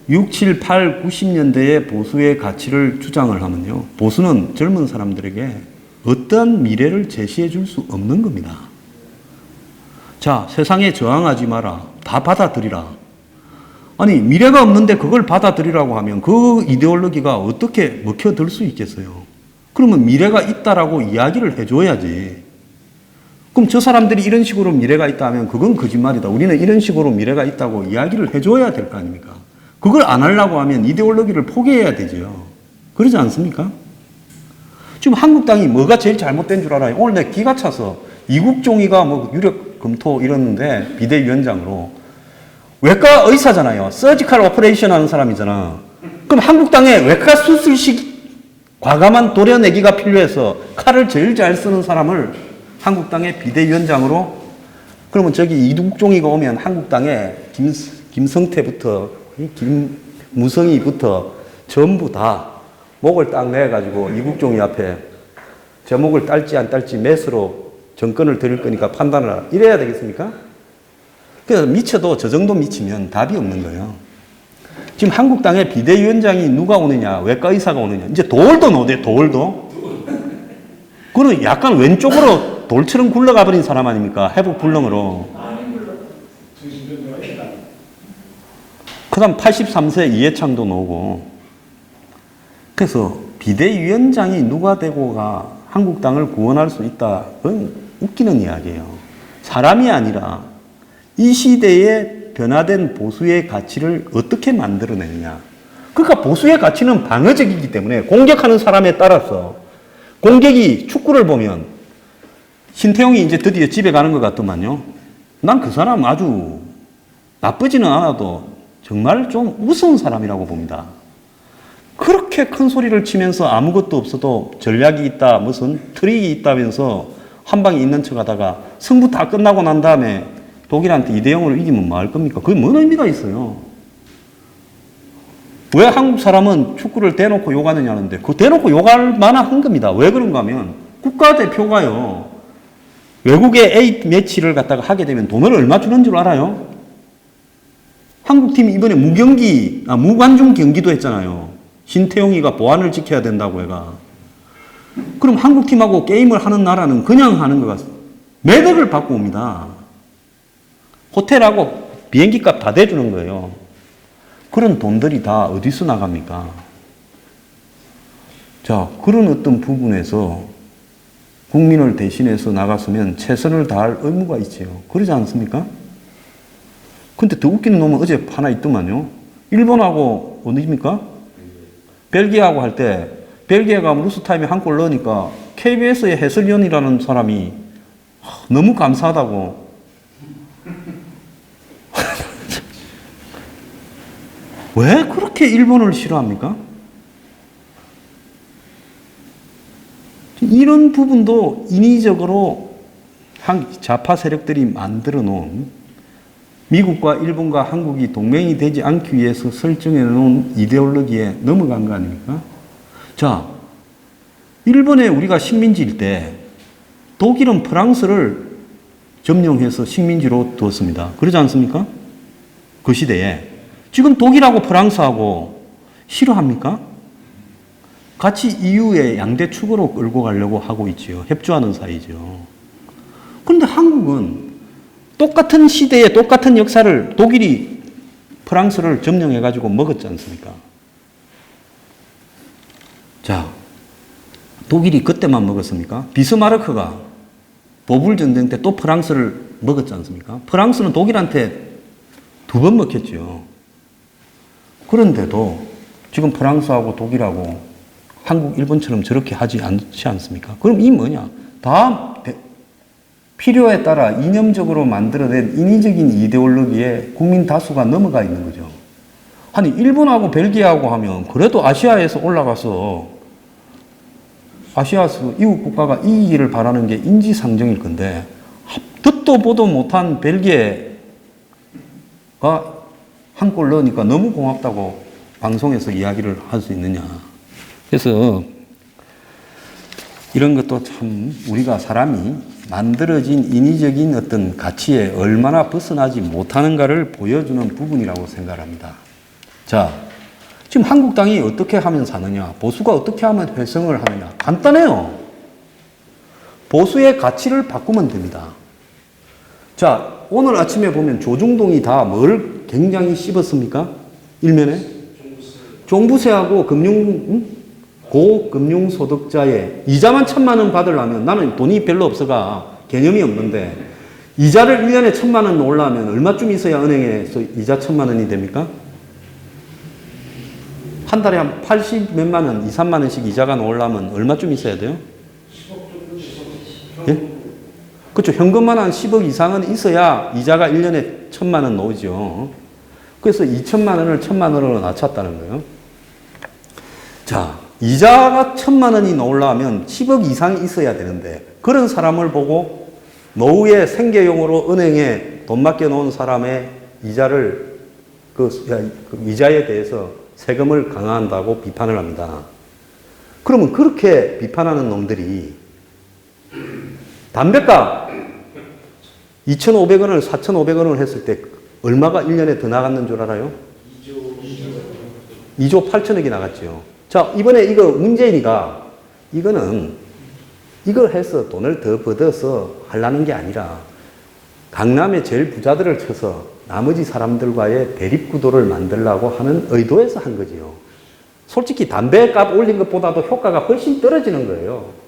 6, 7, 8, 90년대의 보수의 가치를 주장을 하면요. 보수는 젊은 사람들에게 어떠한 미래를 제시해 줄 수 없는 겁니다. 자, 세상에 저항하지 마라. 다 받아들이라. 아니, 미래가 없는데 그걸 받아들이라고 하면 그 이데올로기가 어떻게 먹혀들 수 있겠어요? 그러면 미래가 있다라고 이야기를 해줘야지. 그럼 저 사람들이 이런 식으로 미래가 있다 하면 그건 거짓말이다. 우리는 이런 식으로 미래가 있다고 이야기를 해줘야 될 거 아닙니까? 그걸 안 하려고 하면 이데올로기를 포기해야 되죠. 그러지 않습니까? 지금 한국당이 뭐가 제일 잘못된 줄 알아요? 오늘 내 기가 차서 이국종이가 뭐 유력 검토 이러는데 비대위원장으로 외과 의사잖아요. 서지컬 오퍼레이션 하는 사람이잖아. 그럼 한국당에 외과 수술식 과감한 도려내기가 필요해서 칼을 제일 잘 쓰는 사람을 한국당의 비대위원장으로 그러면 저기 이국종이가 오면 한국당에 김성태부터 김무성이부터 전부 다 목을 딱 내가지고 이국종이 앞에 제목을 딸지 안 딸지 매스로 정권을 드릴 거니까 판단을 하라. 이래야 되겠습니까? 그래서 미쳐도 저 정도 미치면 답이 없는 거예요. 지금 한국당의 비대위원장이 누가 오느냐, 외과 의사가 오느냐. 이제 돌도 노대, 돌도. 그는 약간 왼쪽으로 돌처럼 굴러가 버린 사람 아닙니까? 회복 불능으로. 그 다음 83세 이해창도 나오고. 그래서 비대위원장이 누가 되고가 한국당을 구원할 수 있다. 그건 웃기는 이야기예요. 사람이 아니라 이 시대에 변화된 보수의 가치를 어떻게 만들어내느냐. 그러니까 보수의 가치는 방어적이기 때문에 공격하는 사람에 따라서 공격이 축구를 보면 신태용이 이제 드디어 집에 가는 것 같더만요. 난 그 사람 아주 나쁘지는 않아도 정말 좀 우스운 사람이라고 봅니다. 그렇게 큰 소리를 치면서 아무것도 없어도 전략이 있다, 무슨 트릭이 있다면서 한 방에 있는 척 하다가 승부 다 끝나고 난 다음에 독일한테 2대0으로 이기면 뭐 할 겁니까? 그게 뭔 의미가 있어요? 왜 한국 사람은 축구를 대놓고 욕하느냐는데 그 대놓고 욕할 만한 겁니다. 왜 그런가 하면 국가대표가요. 외국의 A 매치를 갖다가 하게 되면 돈을 얼마 주는 줄 알아요? 한국팀이 이번에 무관중 경기도 했잖아요. 신태용이가 보안을 지켜야 된다고 해가. 그럼 한국팀하고 게임을 하는 나라는 그냥 하는 것 같습니다. 매덕을 받고 옵니다. 호텔하고 비행기 값 다 대주는 거예요. 그런 돈들이 다 어디서 나갑니까? 자, 그런 어떤 부분에서 국민을 대신해서 나갔으면 최선을 다할 의무가 있지요. 그러지 않습니까? 근데 더 웃기는 놈은 어제 하나 있더만요. 일본하고 어디입니까? 벨기에하고 할 때 벨기에가 루스타임에 한 골 넣으니까 KBS의 해설위원이라는 사람이 너무 감사하다고 왜 그렇게 일본을 싫어합니까? 이런 부분도 인위적으로 좌파 세력들이 만들어 놓은 미국과 일본과 한국이 동맹이 되지 않기 위해서 설정해 놓은 이데올로기에 넘어간 거 아닙니까? 자, 일본에 우리가 식민지일 때 독일은 프랑스를 점령해서 식민지로 두었습니다. 그러지 않습니까? 그 시대에. 지금 독일하고 프랑스하고 싫어합니까? 같이 EU의 양대 축으로 끌고 가려고 하고 있지요. 협조하는 사이죠. 그런데 한국은 똑같은 시대에 똑같은 역사를 독일이 프랑스를 점령해가지고 먹었지 않습니까? 자, 독일이 그때만 먹었습니까? 비스마르크가 보불 전쟁 때 또 프랑스를 먹었지 않습니까? 프랑스는 독일한테 2번 먹혔죠. 그런데도 지금 프랑스하고 독일하고 한국, 일본처럼 저렇게 하지 않지 않습니까? 그럼 이 뭐냐? 다 필요에 따라 이념적으로 만들어낸 인위적인 이데올로기에 국민 다수가 넘어가 있는 거죠. 아니, 일본하고 벨기에하고 하면 그래도 아시아에서 올라가서 아시아에서 이웃 국가가 이기기를 바라는 게 인지상정일 건데 듣도 보도 못한 벨기에가 한 골 넣으니까 너무 고맙다고 방송에서 이야기를 할 수 있느냐. 그래서 이런 것도 참 우리가 사람이 만들어진 인위적인 어떤 가치에 얼마나 벗어나지 못하는가를 보여주는 부분이라고 생각합니다. 자, 지금 한국당이 어떻게 하면 사느냐, 보수가 어떻게 하면 회성을 하느냐, 간단해요. 보수의 가치를 바꾸면 됩니다. 자, 오늘 아침에 보면 조중동이 다 뭘 굉장히 씹었습니까? 일면에? 종부세하고 고금융소득자의 이자만 1,000만 원 받으려면 나는 돈이 별로 없어가 개념이 없는데 이자를 1년에 1,000만 원 올라면 얼마쯤 있어야 은행에서 이자 1,000만 원이 됩니까? 한 달에 한 80 몇만 원, 2, 3만 원씩 이자가 나오려면 얼마쯤 있어야 돼요? 10억 정도. 예? 그렇죠. 현금만 한 10억 이상은 있어야 이자가 1년에 1,000만 원 나오죠. 그래서 2,000만 원을 1,000만 원으로 낮췄다는 거예요. 자, 이자가 1,000만 원이 나오려면 10억 이상이 있어야 되는데 그런 사람을 보고 노후에 생계용으로 은행에 돈 맡겨놓은 사람의 이자를 그 이자에 대해서 세금을 강화한다고 비판을 합니다. 그러면 그렇게 비판하는 놈들이 담배값 2,500원을 4,500원을 했을 때 얼마가 1년에 더 나갔는 줄 알아요? 2조 8천억이 나갔죠. 자, 이번에 이거 문재인이가 이걸 해서 돈을 더 벌어서 하려는 게 아니라 강남의 제일 부자들을 쳐서 나머지 사람들과의 대립구도를 만들려고 하는 의도에서 한 거지요. 솔직히 담배값 올린 것보다도 효과가 훨씬 떨어지는 거예요.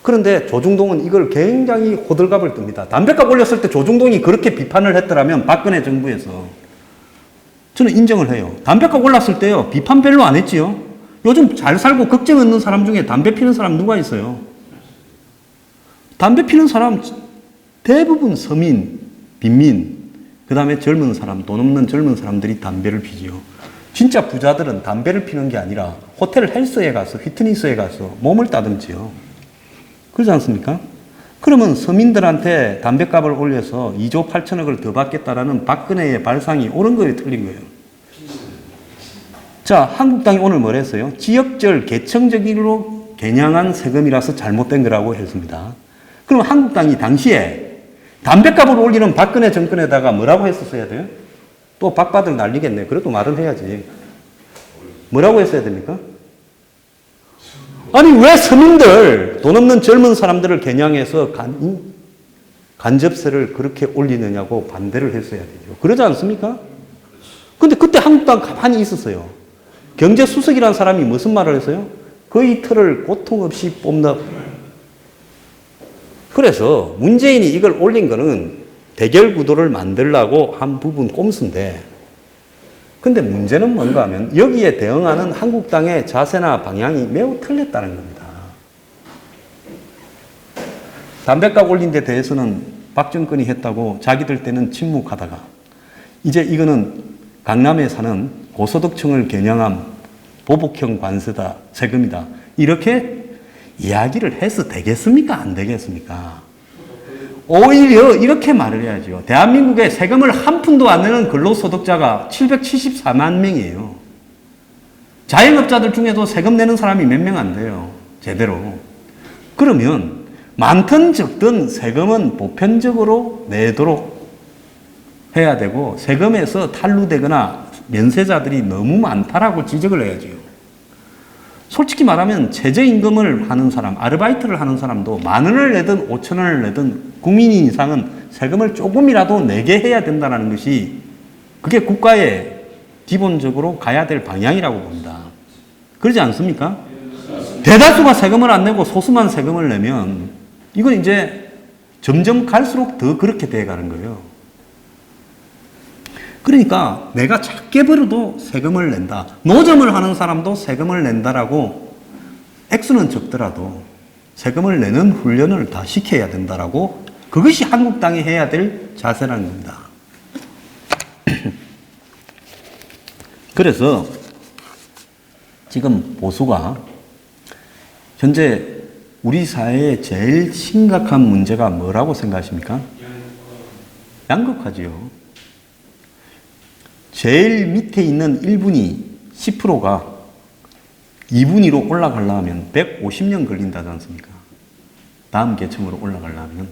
그런데 조중동은 이걸 굉장히 호들갑을 뜹니다. 담배값 올렸을 때 조중동이 그렇게 비판을 했더라면 박근혜 정부에서 저는 인정을 해요. 담배값 올랐을 때요, 비판 별로 안 했지요. 요즘 잘 살고 걱정 없는 사람 중에 담배 피는 사람 누가 있어요? 담배 피는 사람 대부분 서민, 빈민, 그 다음에 젊은 사람, 돈 없는 젊은 사람들이 담배를 피지요. 진짜 부자들은 담배를 피는 게 아니라 호텔 헬스에 가서, 피트니스에 가서 몸을 따듬지요. 그렇지 않습니까? 그러면 서민들한테 담배값을 올려서 2조 8천억을 더 받겠다라는 박근혜의 발상이 옳은 거예요, 틀린 거예요? 자, 한국당이 오늘 뭘 했어요? 지역절 계층적으로 겨냥한 세금이라서 잘못된 거라고 했습니다. 그럼 한국당이 당시에 담배값을 올리는 박근혜 정권에다가 뭐라고 했었어야 돼요? 또 박바들 날리겠네. 그래도 말은 해야지. 뭐라고 했어야 됩니까? 아니, 왜 서민들, 돈 없는 젊은 사람들을 겨냥해서 간접세를 그렇게 올리느냐고 반대를 했어야 되죠. 그러지 않습니까? 근데 그때 한국당 가만히 있었어요. 경제수석이라는 사람이 무슨 말을 했어요? 그 이틀을 고통 없이 뽑는. 그래서 문재인이 이걸 올린 거는 대결 구도를 만들려고 한 부분 꼼수인데, 근데 문제는 뭔가 하면 여기에 대응하는 한국당의 자세나 방향이 매우 틀렸다는 겁니다. 담배값 올린 데 대해서는 박정권이 했다고 자기들 때는 침묵하다가 이제 이거는 강남에 사는 고소득층을 겨냥한 보복형 관세다, 세금이다, 이렇게 이야기를 해서 되겠습니까? 안 되겠습니까? 오히려 이렇게 말을 해야죠. 대한민국에 세금을 한 푼도 안 내는 근로소득자가 774만 명이에요. 자영업자들 중에도 세금 내는 사람이 몇 명 안 돼요. 제대로. 그러면 많든 적든 세금은 보편적으로 내도록 해야 되고, 세금에서 탈루되거나 면세자들이 너무 많다라고 지적을 해야죠. 솔직히 말하면 최저임금을 하는 사람, 아르바이트를 하는 사람도 10,000원을 내든 5,000원을 내든 국민인 이상은 세금을 조금이라도 내게 해야 된다는 것이, 그게 국가의 기본적으로 가야 될 방향이라고 봅니다. 그러지 않습니까? 대다수가 세금을 안 내고 소수만 세금을 내면 이건 이제 점점 갈수록 더 그렇게 돼가는 거예요. 그러니까 내가 작게 벌어도 세금을 낸다. 노점을 하는 사람도 세금을 낸다라고, 액수는 적더라도 세금을 내는 훈련을 다 시켜야 된다라고, 그것이 한국당이 해야 될 자세라는 겁니다. 그래서 지금 보수가 현재 우리 사회의 제일 심각한 문제가 뭐라고 생각하십니까? 양극화지요. 제일 밑에 있는 1분위 10%가 2분위로 올라가려면 150년 걸린다지 않습니까? 다음 계층으로 올라가려면.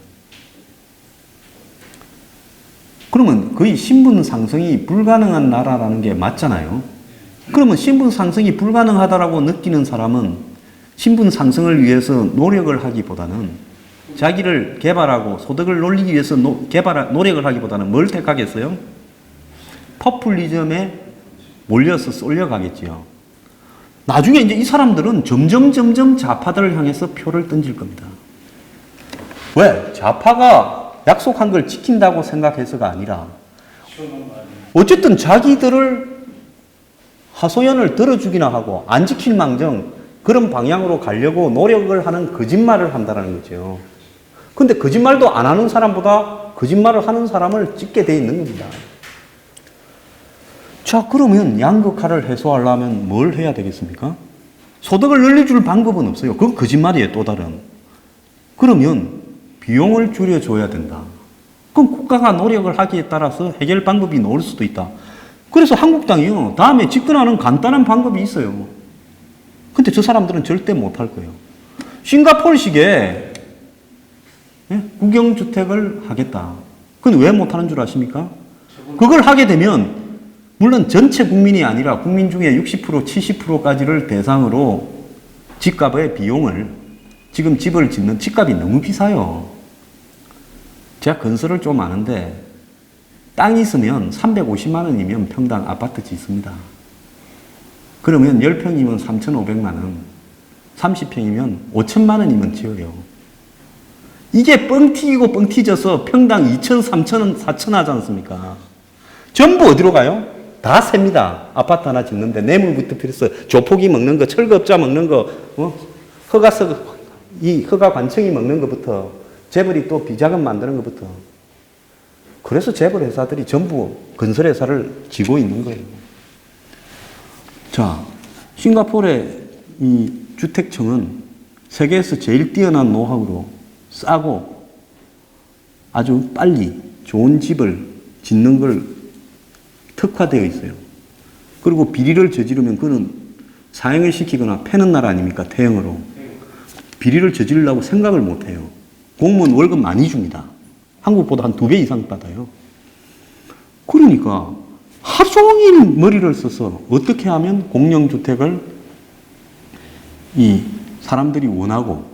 그러면 거의 신분 상승이 불가능한 나라라는 게 맞잖아요. 그러면 신분 상승이 불가능하다라고 느끼는 사람은 신분 상승을 위해서 노력을 하기보다는, 자기를 개발하고 소득을 올리기 위해서 노력을 하기보다는 뭘 택하겠어요? 포퓰리즘에 몰려서 쏠려가겠지요. 나중에 이제 이 사람들은 점점 좌파들을 향해서 표를 던질 겁니다. 왜? 좌파가 약속한 걸 지킨다고 생각해서가 아니라, 어쨌든 자기들을 하소연을 들어주기나 하고 안 지킬 망정 그런 방향으로 가려고 노력을 하는 거짓말을 한다는 거죠. 근데 거짓말도 안 하는 사람보다 거짓말을 하는 사람을 찍게 돼 있는 겁니다. 자, 그러면 양극화를 해소하려면 뭘 해야 되겠습니까? 소득을 늘려줄 방법은 없어요. 그건 거짓말이에요, 또 다른. 그러면 비용을 줄여줘야 된다. 그럼 국가가 노력을 하기에 따라서 해결 방법이 나올 수도 있다. 그래서 한국당이요, 다음에 집권하는 간단한 방법이 있어요. 근데 저 사람들은 절대 못할 거예요. 싱가포르식의 국영주택을 하겠다. 그건 왜 못하는 줄 아십니까? 그걸 하게 되면 물론 전체 국민이 아니라 국민 중에 60%, 70%까지를 대상으로 집값의 비용을, 지금 집을 짓는 집값이 너무 비싸요. 제가 건설을 좀 아는데 땅이 있으면 350만 원이면 평당 아파트 짓습니다. 그러면 10평이면 3,500만 원, 30평이면 5천만 원이면 지어요. 이게 뻥 튀기고 뻥 튀져서 평당 2천, 3천, 4천 하지 않습니까? 전부 어디로 가요? 다 셉니다. 아파트 하나 짓는데 뇌물부터 필요해서 조폭이 먹는 거, 철거업자 먹는 거, 허가 관청이 먹는 것부터, 재벌이 또 비자금 만드는 것부터. 그래서 재벌 회사들이 전부 건설회사를 지고 있는 거예요. 자, 싱가포르의 이 주택청은 세계에서 제일 뛰어난 노하우로 싸고 아주 빨리 좋은 집을 짓는 걸 특화되어 있어요. 그리고 비리를 저지르면 그는 사형을 시키거나 패는 나라 아닙니까? 태형으로. 비리를 저지르려고 생각을 못 해요. 공무원 월급 많이 줍니다. 한국보다 한 2배 이상 받아요. 그러니까 하루 종일 머리를 써서 어떻게 하면 공영주택을 이 사람들이 원하고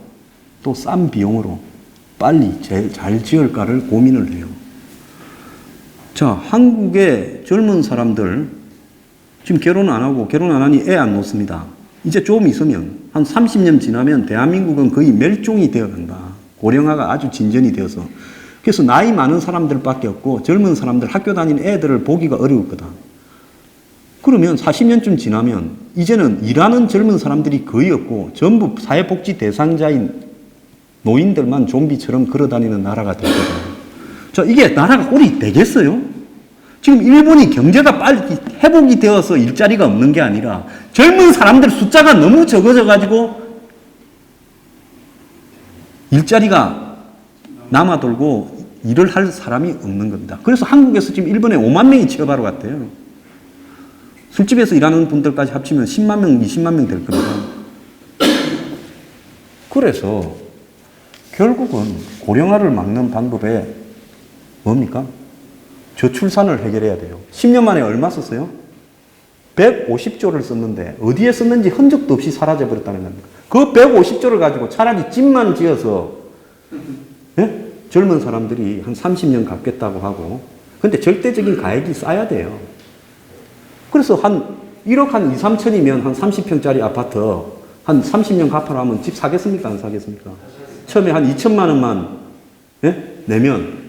또 싼 비용으로 빨리 잘 지을까를 고민을 해요. 자, 한국의 젊은 사람들 지금 결혼 안 하고 결혼 안 하니 애 안 놓습니다. 이제 좀 있으면 한 30년 지나면 대한민국은 거의 멸종이 되어간다. 고령화가 아주 진전이 되어서. 그래서 나이 많은 사람들밖에 없고 젊은 사람들 학교 다니는 애들을 보기가 어려울 거다. 그러면 40년쯤 지나면 이제는 일하는 젊은 사람들이 거의 없고 전부 사회복지 대상자인 노인들만 좀비처럼 걸어다니는 나라가 될 거다. 자, 이게 나라가 꼴이 되겠어요? 지금 일본이 경제가 빨리 회복이 되어서 일자리가 없는 게 아니라 젊은 사람들 숫자가 너무 적어져 가지고 일자리가 남아돌고 일을 할 사람이 없는 겁니다. 그래서 한국에서 지금 일본에 5만 명이 취업하러 갔대요. 술집에서 일하는 분들까지 합치면 10만 명, 20만 명 될 겁니다. 그래서 결국은 고령화를 막는 방법에 뭡니까? 저출산을 해결해야 돼요. 10년 만에 얼마 썼어요? 150조를 썼는데 어디에 썼는지 흔적도 없이 사라져버렸다는 겁니다. 그 150조를 가지고 차라리 집만 지어서 예? 젊은 사람들이 한 30년 갚겠다고 하고 근데 절대적인 가액이 쌓여야 돼요. 그래서 한 1억 한 2, 3천이면 한 30평짜리 아파트 한 30년 갚아라 하면 집 사겠습니까? 안 사겠습니까? 처음에 한 2천만 원만 예? 내면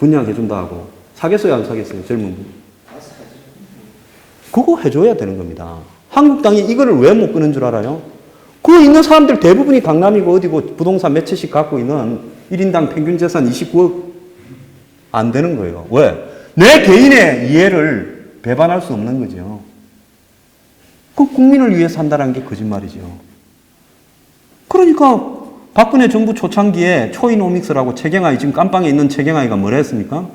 분양해준다 하고 사겠어요? 안 사겠어요? 젊은 분. 그거 해줘야 되는 겁니다. 한국당이 이거를 왜 못 끄는 줄 알아요? 그 있는 사람들 대부분이 강남이고 어디고 부동산 몇 채씩 갖고 있는 1인당 평균 재산 29억 안 되는 거예요. 왜? 내 개인의 이해를 배반할 수 없는 거죠. 그 국민을 위해서 한다는 게 거짓말이죠. 그러니까 박근혜 정부 초창기에 초이노믹스라고 최경아이 지금 깜빵에 있는 최경아이가 뭐라 했습니까?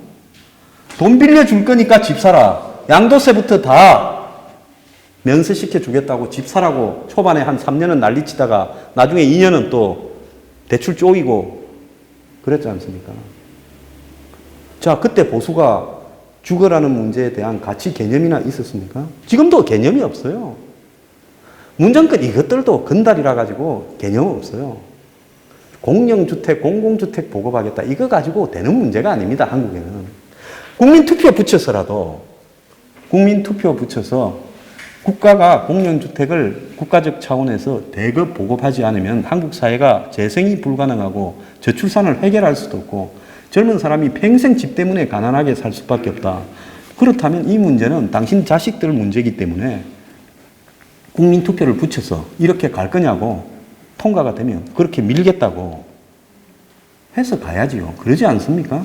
돈 빌려줄 거니까 집 사라. 양도세부터 다 면세시켜 주겠다고 집 사라고 초반에 한 3년은 난리치다가 나중에 2년은 또 대출 쪼이고 그랬지 않습니까? 자, 그때 보수가 주거라는 문제에 대한 가치 개념이나 있었습니까? 지금도 개념이 없어요. 문정권 이것들도 건달이라 가지고 개념 없어요. 공영주택, 공공주택 보급하겠다. 이거 가지고 되는 문제가 아닙니다, 한국에는. 국민투표 붙여서라도, 국민투표 붙여서 국가가 공영주택을 국가적 차원에서 대거 보급하지 않으면 한국 사회가 재생이 불가능하고 저출산을 해결할 수도 없고 젊은 사람이 평생 집 때문에 가난하게 살 수밖에 없다. 그렇다면 이 문제는 당신 자식들 문제이기 때문에 국민투표를 붙여서 이렇게 갈 거냐고 통과가 되면 그렇게 밀겠다고 해서 가야지요. 그러지 않습니까?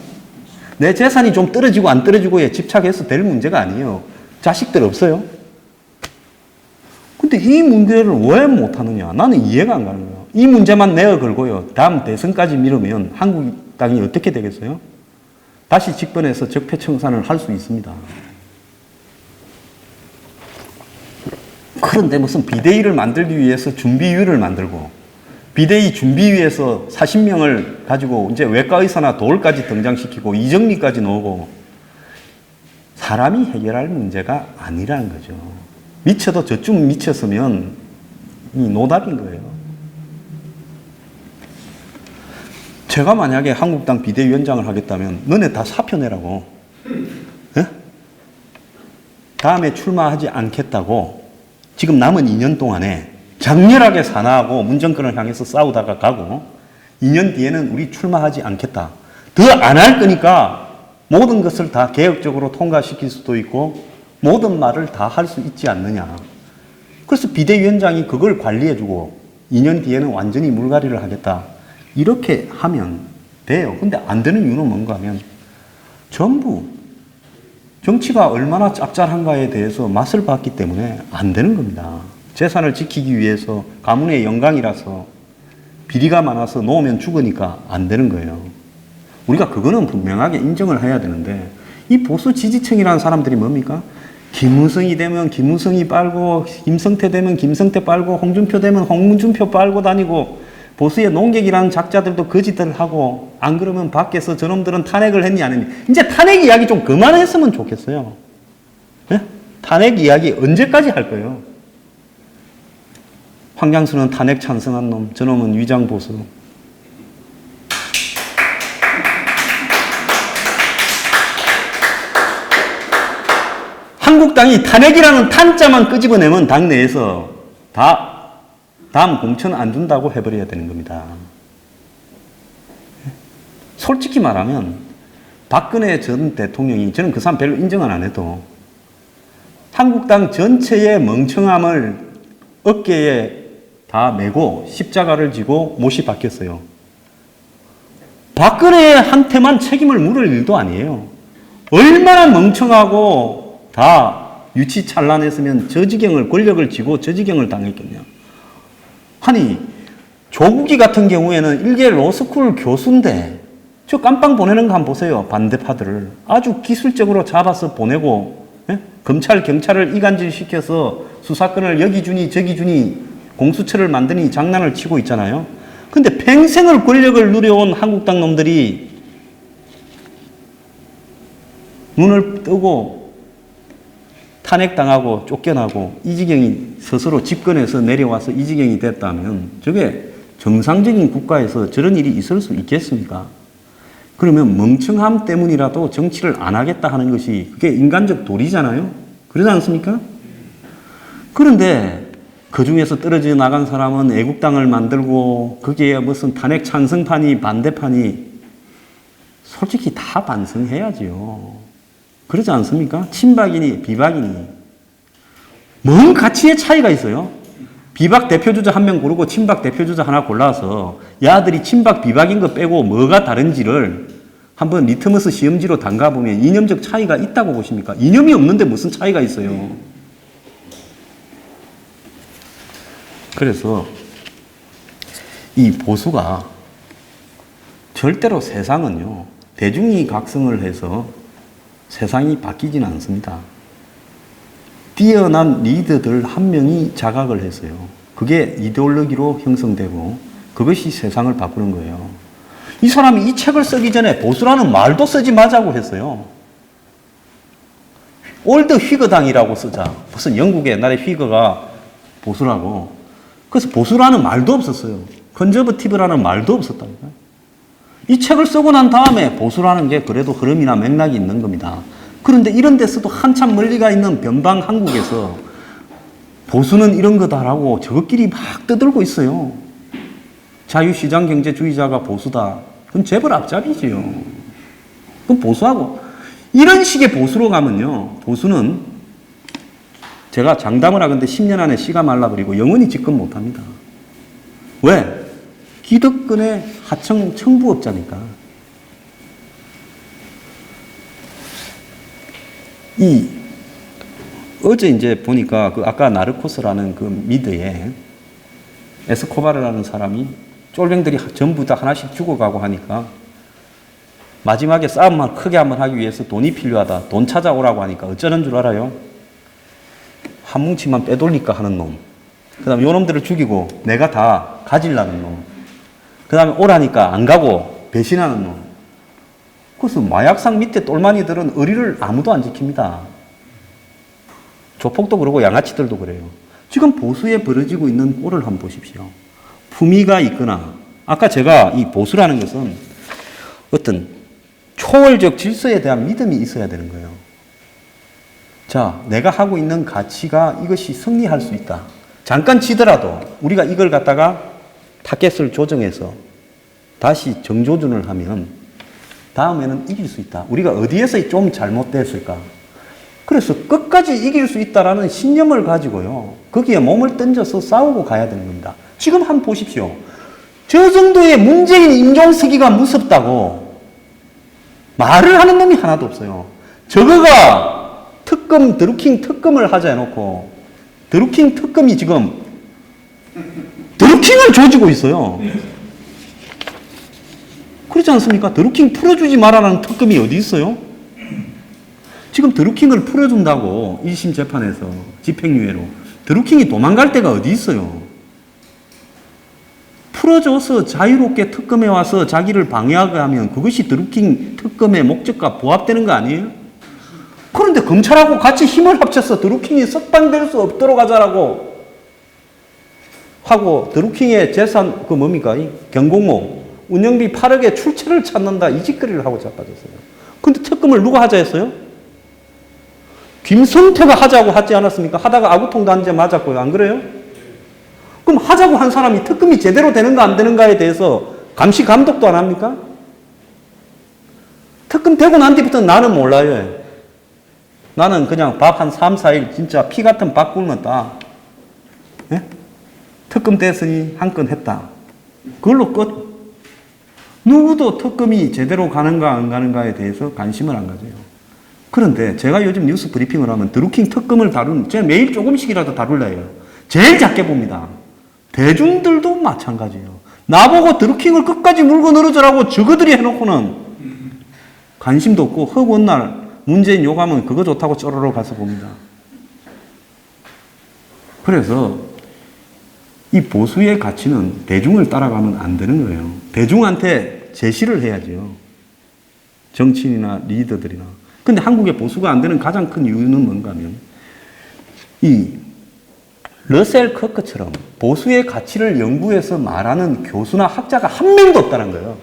내 재산이 좀 떨어지고 안 떨어지고에 집착해서 될 문제가 아니에요. 자식들 없어요? 근데 이 문제를 왜 못하느냐? 나는 이해가 안 가는 거예요. 이 문제만 내어 걸고요. 다음 대선까지 미루면 한국 땅이 어떻게 되겠어요? 다시 집권해서 적폐청산을 할 수 있습니다. 그런데 무슨 비대위를 만들기 위해서 준비위를 만들고 비대위 준비위에서 40명을 가지고 이제 외과의사나 도울까지 등장시키고 이정리까지 넣고 사람이 해결할 문제가 아니라는 거죠. 미쳐도 저쯤 미쳤으면 이 노답인 거예요. 제가 만약에 한국당 비대위원장을 하겠다면 너네 다 사표 내라고. 예? 다음에 출마하지 않겠다고 지금 남은 2년 동안에 장렬하게 산화하고 문정권을 향해서 싸우다가 가고 2년 뒤에는 우리 출마하지 않겠다. 더 안 할 거니까 모든 것을 다 개혁적으로 통과시킬 수도 있고 모든 말을 다 할 수 있지 않느냐. 그래서 비대위원장이 그걸 관리해주고 2년 뒤에는 완전히 물갈이를 하겠다. 이렇게 하면 돼요. 근데 안 되는 이유는 뭔가 하면 전부 정치가 얼마나 짭짤한가에 대해서 맛을 봤기 때문에 안 되는 겁니다. 재산을 지키기 위해서 가문의 영광이라서 비리가 많아서 놓으면 죽으니까 안 되는 거예요. 우리가 그거는 분명하게 인정을 해야 되는데 이 보수 지지층이라는 사람들이 뭡니까? 김무성이 되면 김무성이 빨고 김성태 되면 김성태 빨고 홍준표 되면 홍준표 빨고 다니고 보수의 농객이라는 작자들도 거짓들을 하고 안 그러면 밖에서 저놈들은 탄핵을 했니 안 했니. 이제 탄핵 이야기 좀 그만했으면 좋겠어요. 네? 탄핵 이야기 언제까지 할 거예요? 황장수는 탄핵 찬성한 놈, 저놈은 위장보수. 한국당이 탄핵이라는 탄자만 끄집어내면 당 내에서 다 다음 공천 안 준다고 해버려야 되는 겁니다. 솔직히 말하면 박근혜 전 대통령이, 저는 그 사람 별로 인정은 안 해도 한국당 전체의 멍청함을 어깨에 다 메고 십자가를 지고 못이 박혔어요. 박근혜한테만 책임을 물을 일도 아니에요. 얼마나 멍청하고 다 유치찬란했으면 저 지경을, 권력을 쥐고 저 지경을 당했겠냐. 아니, 조국이 같은 경우에는 일개 로스쿨 교수인데 저 깜빵 보내는 거 한번 보세요. 반대파들을 아주 기술적으로 잡아서 보내고, 예? 검찰, 경찰을 이간질시켜서 수사권을 여기 주니 저기 주니 공수처를 만드니 장난을 치고 있잖아요. 근데 평생을 권력을 누려온 한국당 놈들이 눈을 뜨고 탄핵당하고 쫓겨나고 이 지경이 스스로 집권해서 내려와서 이 지경이 됐다면 저게 정상적인 국가에서 저런 일이 있을 수 있겠습니까? 그러면 멍청함 때문이라도 정치를 안 하겠다 하는 것이 그게 인간적 도리잖아요. 그러지 않습니까? 그런데 그 중에서 떨어져 나간 사람은 애국당을 만들고 거기에 무슨 탄핵 찬성파니 반대파니 솔직히 다 반성해야지요. 그러지 않습니까? 친박이니 비박이니 뭔 가치의 차이가 있어요? 비박 대표주자 한 명 고르고 친박 대표주자 하나 골라서 야들이 친박 비박인 거 빼고 뭐가 다른지를 한번 리트머스 시험지로 담가보면 이념적 차이가 있다고 보십니까? 이념이 없는데 무슨 차이가 있어요? 그래서 이 보수가 절대로 세상은요, 대중이 각성을 해서 세상이 바뀌지는 않습니다. 뛰어난 리더들 한 명이 자각을 했어요. 그게 이데올로기로 형성되고 그것이 세상을 바꾸는 거예요. 이 사람이 이 책을 쓰기 전에 보수라는 말도 쓰지 말자고 했어요. 올드 휘거당이라고 쓰자. 무슨 영국의 옛날에 휘거가 보수라고. 그래서 보수라는 말도 없었어요. 컨저버티브라는 말도 없었답니다. 이 책을 쓰고 난 다음에 보수라는 게 그래도 흐름이나 맥락이 있는 겁니다. 그런데 이런 데서도 한참 멀리가 있는 변방 한국에서 보수는 이런 거다라고 저것끼리 막 떠들고 있어요. 자유시장 경제주의자가 보수다. 그건 재벌 앞잡이지요. 그건 보수하고. 이런 식의 보수로 가면요. 보수는 제가 장담을 하건데 10년 안에 씨가 말라버리고 영원히 집권 못합니다. 왜? 기득권의 하청 청부업자니까. 어제 이제 보니까 그 아까 나르코스라는 그 미드에 에스코바르라는 사람이 쫄병들이 전부 다 하나씩 죽어가고 하니까 마지막에 싸움만 크게 한번 하기 위해서 돈이 필요하다. 돈 찾아오라고 하니까 어쩌는 줄 알아요? 한 뭉치만 빼돌릴까 하는 놈. 그 다음에 요 놈들을 죽이고 내가 다 가지려는 놈. 그 다음에 오라니까 안 가고 배신하는 놈. 그래서 마약상 밑에 똘마니들은 의리를 아무도 안 지킵니다. 조폭도 그러고 양아치들도 그래요. 지금 보수에 벌어지고 있는 꼴을 한번 보십시오. 품위가 있거나, 아까 제가 이 보수라는 것은 어떤 초월적 질서에 대한 믿음이 있어야 되는 거예요. 자, 내가 하고 있는 가치가 이것이 승리할 수 있다. 잠깐 지더라도 우리가 이걸 갖다가 타겟을 조정해서 다시 정조준을 하면 다음에는 이길 수 있다. 우리가 어디에서 좀 잘못됐을까? 그래서 끝까지 이길 수 있다라는 신념을 가지고요. 거기에 몸을 던져서 싸우고 가야 되는 겁니다. 지금 한번 보십시오. 저 정도의 문재인 임종석이가 무섭다고 말을 하는 놈이 하나도 없어요. 저거가 특검, 드루킹 특검을 하자 해놓고 드루킹 특검이 지금 드루킹을 조지고 있어요. 그렇지 않습니까? 드루킹 풀어주지 말라는 특검이 어디 있어요? 지금 드루킹을 풀어준다고 1심 재판에서 집행유예로 드루킹이 도망갈 데가 어디 있어요? 풀어줘서 자유롭게 특검에 와서 자기를 방해하게 하면 그것이 드루킹 특검의 목적과 부합되는 거 아니에요? 그런데 검찰하고 같이 힘을 합쳐서 드루킹이 석방될 수 없도록 하자라고 하고 드루킹의 재산 그 뭡니까? 이 경공모 운영비 8억의 출처를 찾는다 이 짓거리를 하고 자빠졌어요. 근데 특검을 누가 하자 했어요? 김성태가 하자고 하지 않았습니까? 하다가 아구통도 한 대 맞았고요. 안 그래요? 그럼 하자고 한 사람이 특검이 제대로 되는가 안 되는가에 대해서 감시 감독도 안 합니까? 특검 되고 난 뒤부터 나는 몰라요. 나는 그냥 밥 한 3, 4일 진짜 피 같은 밥 굶었다. 예? 특검 됐으니 한 건 했다. 그걸로 끝. 누구도 특검이 제대로 가는가 안 가는가에 대해서 관심을 안 가져요. 그런데 제가 요즘 뉴스 브리핑을 하면 드루킹 특검을 제가 매일 조금씩이라도 다룰래요. 제일 작게 봅니다. 대중들도 마찬가지예요. 나보고 드루킹을 끝까지 물고 늘어져라고 저거들이 해놓고는 관심도 없고 허구한 날 문재인 욕하면 그거 좋다고 쪼르르 가서 봅니다. 그래서 이 보수의 가치는 대중을 따라가면 안 되는 거예요. 대중한테 제시를 해야죠. 정치인이나 리더들이나. 근데 한국의 보수가 안 되는 가장 큰 이유는 뭔가 하면 이 러셀 커크처럼 보수의 가치를 연구해서 말하는 교수나 학자가 한 명도 없다는 거예요.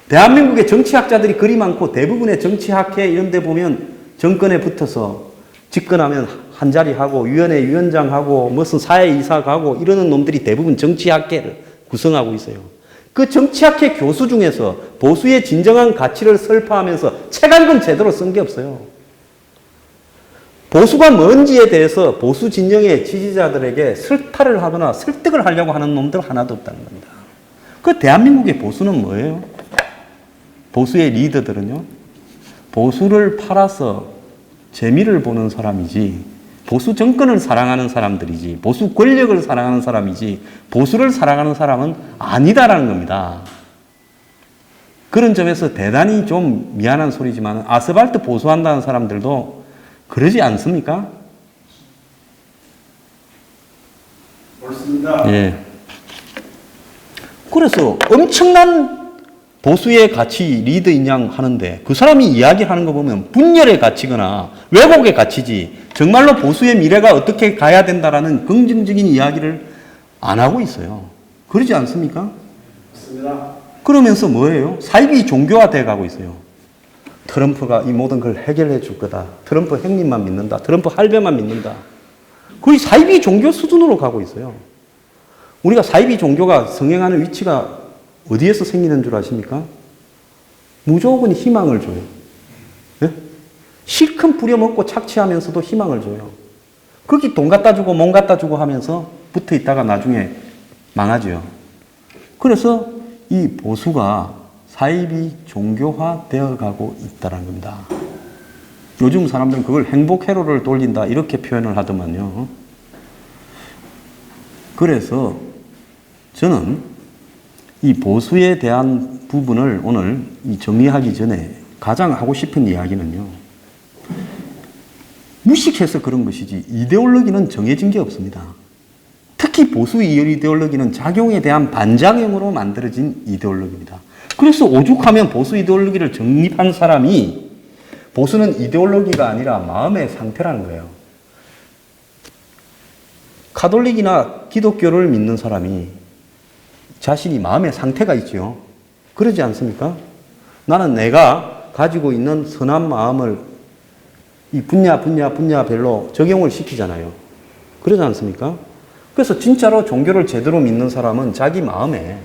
대한민국의 정치학자들이 그리 많고 대부분의 정치학회 이런 데 보면 정권에 붙어서 집권하면 한 자리 하고 위원회 위원장하고 무슨 사회이사 가고 이러는 놈들이 대부분 정치학회를 구성하고 있어요. 그 정치학회 교수 중에서 보수의 진정한 가치를 설파하면서 책 한 권 제대로 쓴 게 없어요. 보수가 뭔지에 대해서 보수 진영의 지지자들에게 설파를 하거나 설득을 하려고 하는 놈들 하나도 없다는 겁니다. 그 대한민국의 보수는 뭐예요? 보수의 리더들은요, 보수를 팔아서 재미를 보는 사람이지, 보수 정권을 사랑하는 사람들이지, 보수 권력을 사랑하는 사람이지, 보수를 사랑하는 사람은 아니다라는 겁니다. 그런 점에서 대단히 좀 미안한 소리지만, 아스팔트 보수한다는 사람들도 그러지 않습니까? 옳습니다. 예. 그래서 엄청난 보수의 가치 리더인 양 하는데 그 사람이 이야기하는 거 보면 분열의 가치거나 왜곡의 가치지 정말로 보수의 미래가 어떻게 가야 된다라는 긍정적인 이야기를 안 하고 있어요. 그러지 않습니까? 맞습니다. 그러면서 뭐예요? 사이비 종교화돼 가고 있어요. 트럼프가 이 모든 걸 해결해 줄 거다. 트럼프 행님만 믿는다. 트럼프 할배만 믿는다. 거의 사이비 종교 수준으로 가고 있어요. 우리가 사이비 종교가 성행하는 위치가 어디에서 생기는 줄 아십니까? 무조건 희망을 줘요. 예? 실컷 부려먹고 착취하면서도 희망을 줘요. 거기 돈 갖다 주고 몸 갖다 주고 하면서 붙어 있다가 나중에 망하죠. 그래서 이 보수가 사이비 종교화 되어 가고 있다는 겁니다. 요즘 사람들은 그걸 행복 회로를 돌린다 이렇게 표현을 하더만요. 그래서 저는 이 보수에 대한 부분을 오늘 정리하기 전에 가장 하고 싶은 이야기는요. 무식해서 그런 것이지 이데올로기는 정해진 게 없습니다. 특히 보수 이데올로기는 작용에 대한 반작용으로 만들어진 이데올로기입니다. 그래서 오죽하면 보수 이데올로기를 정립한 사람이 보수는 이데올로기가 아니라 마음의 상태라는 거예요. 카톨릭이나 기독교를 믿는 사람이 자신이 마음의 상태가 있죠. 그러지 않습니까? 나는 내가 가지고 있는 선한 마음을 이 분야별로 적용을 시키잖아요. 그러지 않습니까? 그래서 진짜로 종교를 제대로 믿는 사람은 자기 마음에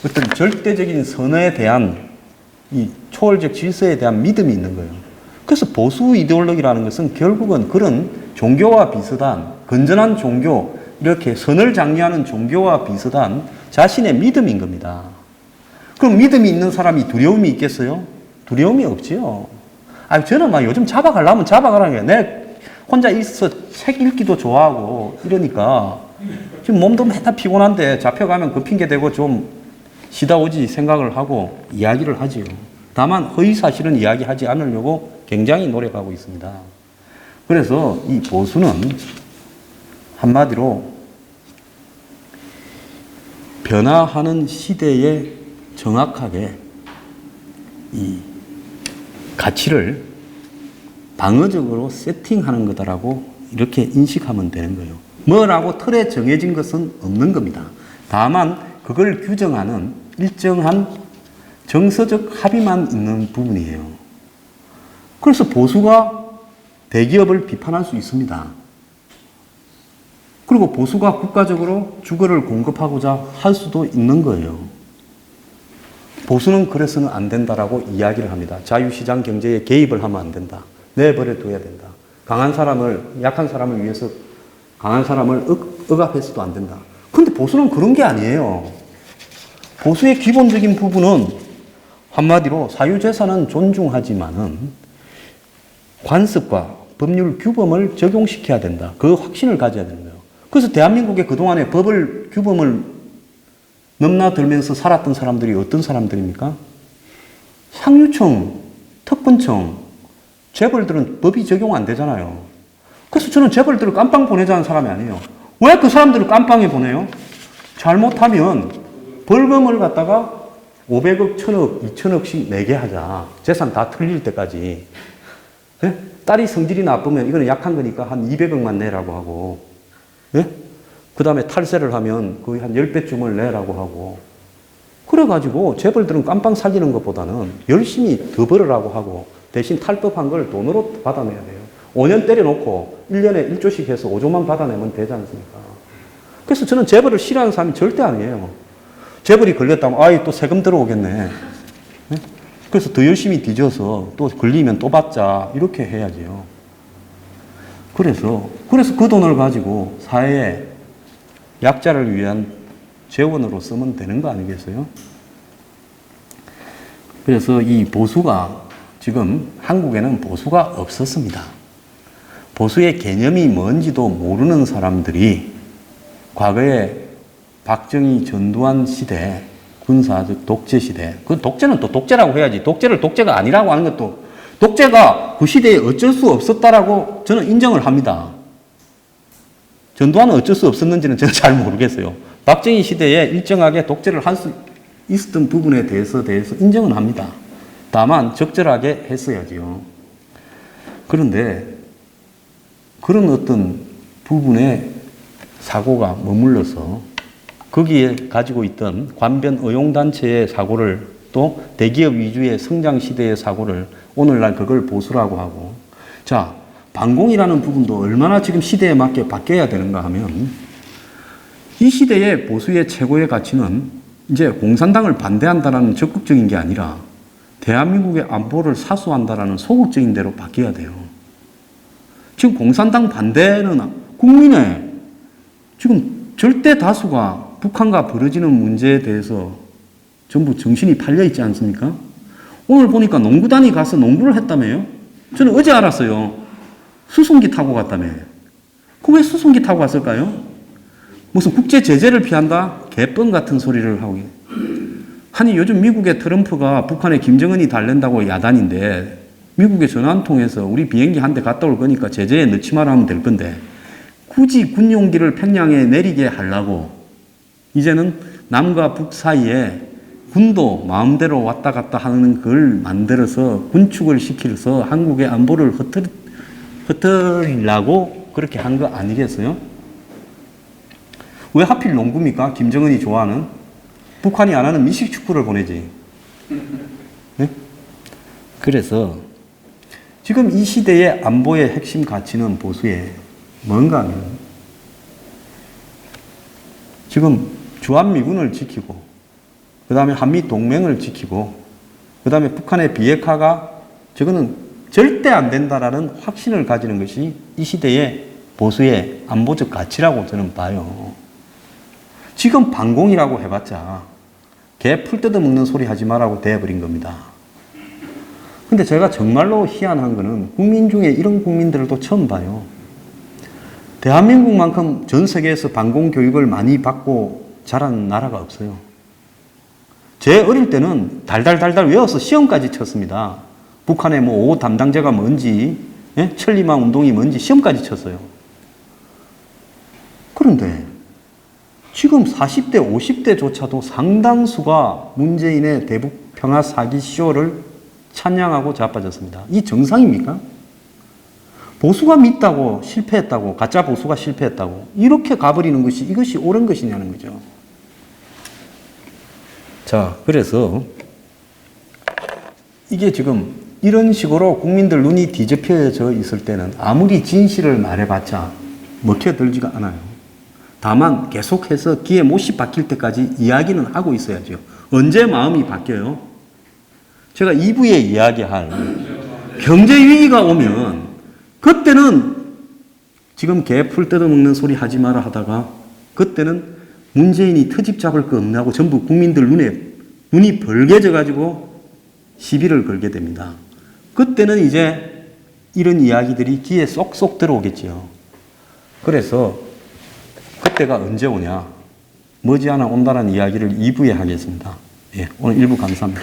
어떤 절대적인 선에 대한 이 초월적 질서에 대한 믿음이 있는 거예요. 그래서 보수 이데올로기라는 것은 결국은 그런 종교와 비슷한 건전한 종교, 이렇게 선을 장려하는 종교와 비슷한 자신의 믿음인 겁니다. 그럼 믿음이 있는 사람이 두려움이 있겠어요? 두려움이 없지요. 저는 막 요즘 잡아가려면 잡아가라는 게, 내 혼자 있어 책 읽기도 좋아하고 이러니까 지금 몸도 맨날 피곤한데 잡혀가면 그 핑계 대고 좀 쉬다 오지 생각을 하고 이야기를 하지요. 다만 허위사실은 이야기하지 않으려고 굉장히 노력하고 있습니다. 그래서 이 보수는 한마디로 변화하는 시대에 정확하게 이 가치를 방어적으로 세팅하는 거다라고 이렇게 인식하면 되는 거예요. 뭐라고 틀에 정해진 것은 없는 겁니다. 다만 그걸 규정하는 일정한 정서적 합의만 있는 부분이에요. 그래서 보수가 대기업을 비판할 수 있습니다. 그리고 보수가 국가적으로 주거를 공급하고자 할 수도 있는 거예요. 보수는 그래서는 안 된다라고 이야기를 합니다. 자유시장 경제에 개입을 하면 안 된다. 내버려 둬야 된다. 강한 사람을, 약한 사람을 위해서 강한 사람을 억압해서도 안 된다. 근데 보수는 그런 게 아니에요. 보수의 기본적인 부분은 한마디로 사유재산은 존중하지만은 관습과 법률 규범을 적용시켜야 된다. 그 확신을 가져야 되는 거예요. 그래서 대한민국의 그동안에 법을, 규범을 넘나들면서 살았던 사람들이 어떤 사람들입니까? 상류층, 특권층, 재벌들은 법이 적용 안 되잖아요. 그래서 저는 재벌들을 깜빵 보내자는 사람이 아니에요. 왜 그 사람들을 깜빵에 보내요? 잘못하면 벌금을 갖다가 500억, 1000억, 2000억씩 내게 하자. 재산 다 틀릴 때까지. 네? 딸이 성질이 나쁘면 이거는 약한 거니까 한 200억만 내라고 하고, 네? 그 다음에 탈세를 하면 거의 한 10배쯤을 내라고 하고, 그래가지고 재벌들은 깜빵 살리는 것보다는 열심히 더 벌으라고 하고, 대신 탈법한 걸 돈으로 받아내야 돼요. 5년 때려놓고 1년에 1조씩 해서 5조만 받아내면 되지 않습니까? 그래서 저는 재벌을 싫어하는 사람이 절대 아니에요. 재벌이 걸렸다면, 아이, 또 세금 들어오겠네. 네? 그래서 더 열심히 뒤져서 또 걸리면 또 받자. 이렇게 해야지요. 그래서 그 돈을 가지고 사회에 약자를 위한 재원으로 쓰면 되는 거 아니겠어요? 그래서 이 보수가 지금 한국에는 보수가 없었습니다. 보수의 개념이 뭔지도 모르는 사람들이 과거에 박정희, 전두환 시대, 군사적 독재 시대, 그 독재는 또 독재라고 해야지. 독재를 독재가 아니라고 하는 것도 독재가 그 시대에 어쩔 수 없었다라고 저는 인정을 합니다. 전두환은 어쩔 수 없었는지는 제가 잘 모르겠어요. 박정희 시대에 일정하게 독재를 할 수 있었던 부분에 대해서 인정은 합니다. 다만 적절하게 했어야지요. 그런데 그런 어떤 부분에 사고가 머물러서 거기에 가지고 있던 관변 의용단체의 사고를 또 대기업 위주의 성장시대의 사고를 오늘날 그걸 보수라고 하고, 자, 반공이라는 부분도 얼마나 지금 시대에 맞게 바뀌어야 되는가 하면, 이 시대의 보수의 최고의 가치는 이제 공산당을 반대한다는 적극적인 게 아니라 대한민국의 안보를 사수한다는 소극적인 대로 바뀌어야 돼요. 지금 공산당 반대는 국민의 지금 절대 다수가 북한과 벌어지는 문제에 대해서 전부 정신이 팔려 있지 않습니까? 오늘 보니까 농구단이 가서 농구를 했다며요? 저는 어제 알았어요. 수송기 타고 갔다며. 그 왜 수송기 타고 갔을까요? 무슨 국제 제재를 피한다? 개뻥 같은 소리를 하고. 아니, 요즘 미국의 트럼프가 북한에 김정은이 달랜다고 야단인데, 미국에 전화 한 통해서 우리 비행기 한 대 갔다 올 거니까 제재에 넣지 마라 하면 될 건데, 굳이 군용기를 평양에 내리게 하려고 이제는 남과 북 사이에 군도 마음대로 왔다 갔다 하는 걸 만들어서 군축을 시켜서 한국의 안보를 흩으려고 그렇게 한 거 아니겠어요? 왜 하필 농구입니까? 김정은이 좋아하는? 북한이 안 하는 미식 축구를 보내지. 네? 그래서 지금 이 시대의 안보의 핵심 가치는 보수의 뭔가 하면 지금 주한미군을 지키고 그 다음에 한미동맹을 지키고 그 다음에 북한의 비핵화가 저거는 절대 안 된다라는 확신을 가지는 것이 이 시대의 보수의 안보적 가치라고 저는 봐요. 지금 반공이라고 해봤자 개 풀 뜯어먹는 소리 하지 마라고 돼버린 겁니다. 근데 제가 정말로 희한한 거는 국민 중에 이런 국민들도 처음 봐요. 대한민국만큼 전 세계에서 반공 교육을 많이 받고 자란 나라가 없어요. 제 어릴 때는 달달달달 외워서 시험까지 쳤습니다. 북한의 뭐 5 담당자가 뭔지, 예? 천리마 운동이 뭔지 시험까지 쳤어요. 그런데 지금 40대, 50대조차도 상당수가 문재인의 대북 평화 사기 쇼를 찬양하고 자빠졌습니다. 이 정상입니까? 보수가 믿다고 실패했다고, 가짜 보수가 실패했다고 이렇게 가버리는 것이 이것이 옳은 것이냐는 거죠. 자, 그래서 이게 지금 이런 식으로 국민들 눈이 뒤집혀져 있을 때는 아무리 진실을 말해봤자 먹혀들지가 않아요. 다만 계속해서 귀에 못이 박힐 때까지 이야기는 하고 있어야죠. 언제 마음이 바뀌어요? 제가 2부에 이야기할 경제 위기가 오면 그때는 지금 개 풀 뜯어먹는 소리 하지 마라 하다가 그때는 문재인이 트집 잡을 거 없나고 전부 국민들 눈이 벌게져 가지고 시비를 걸게 됩니다. 그때는 이제 이런 이야기들이 귀에 쏙쏙 들어오겠지요. 그래서 그때가 언제 오냐? 머지않아 온다는 이야기를 2부에 하겠습니다. 예, 오늘 1부 감사합니다.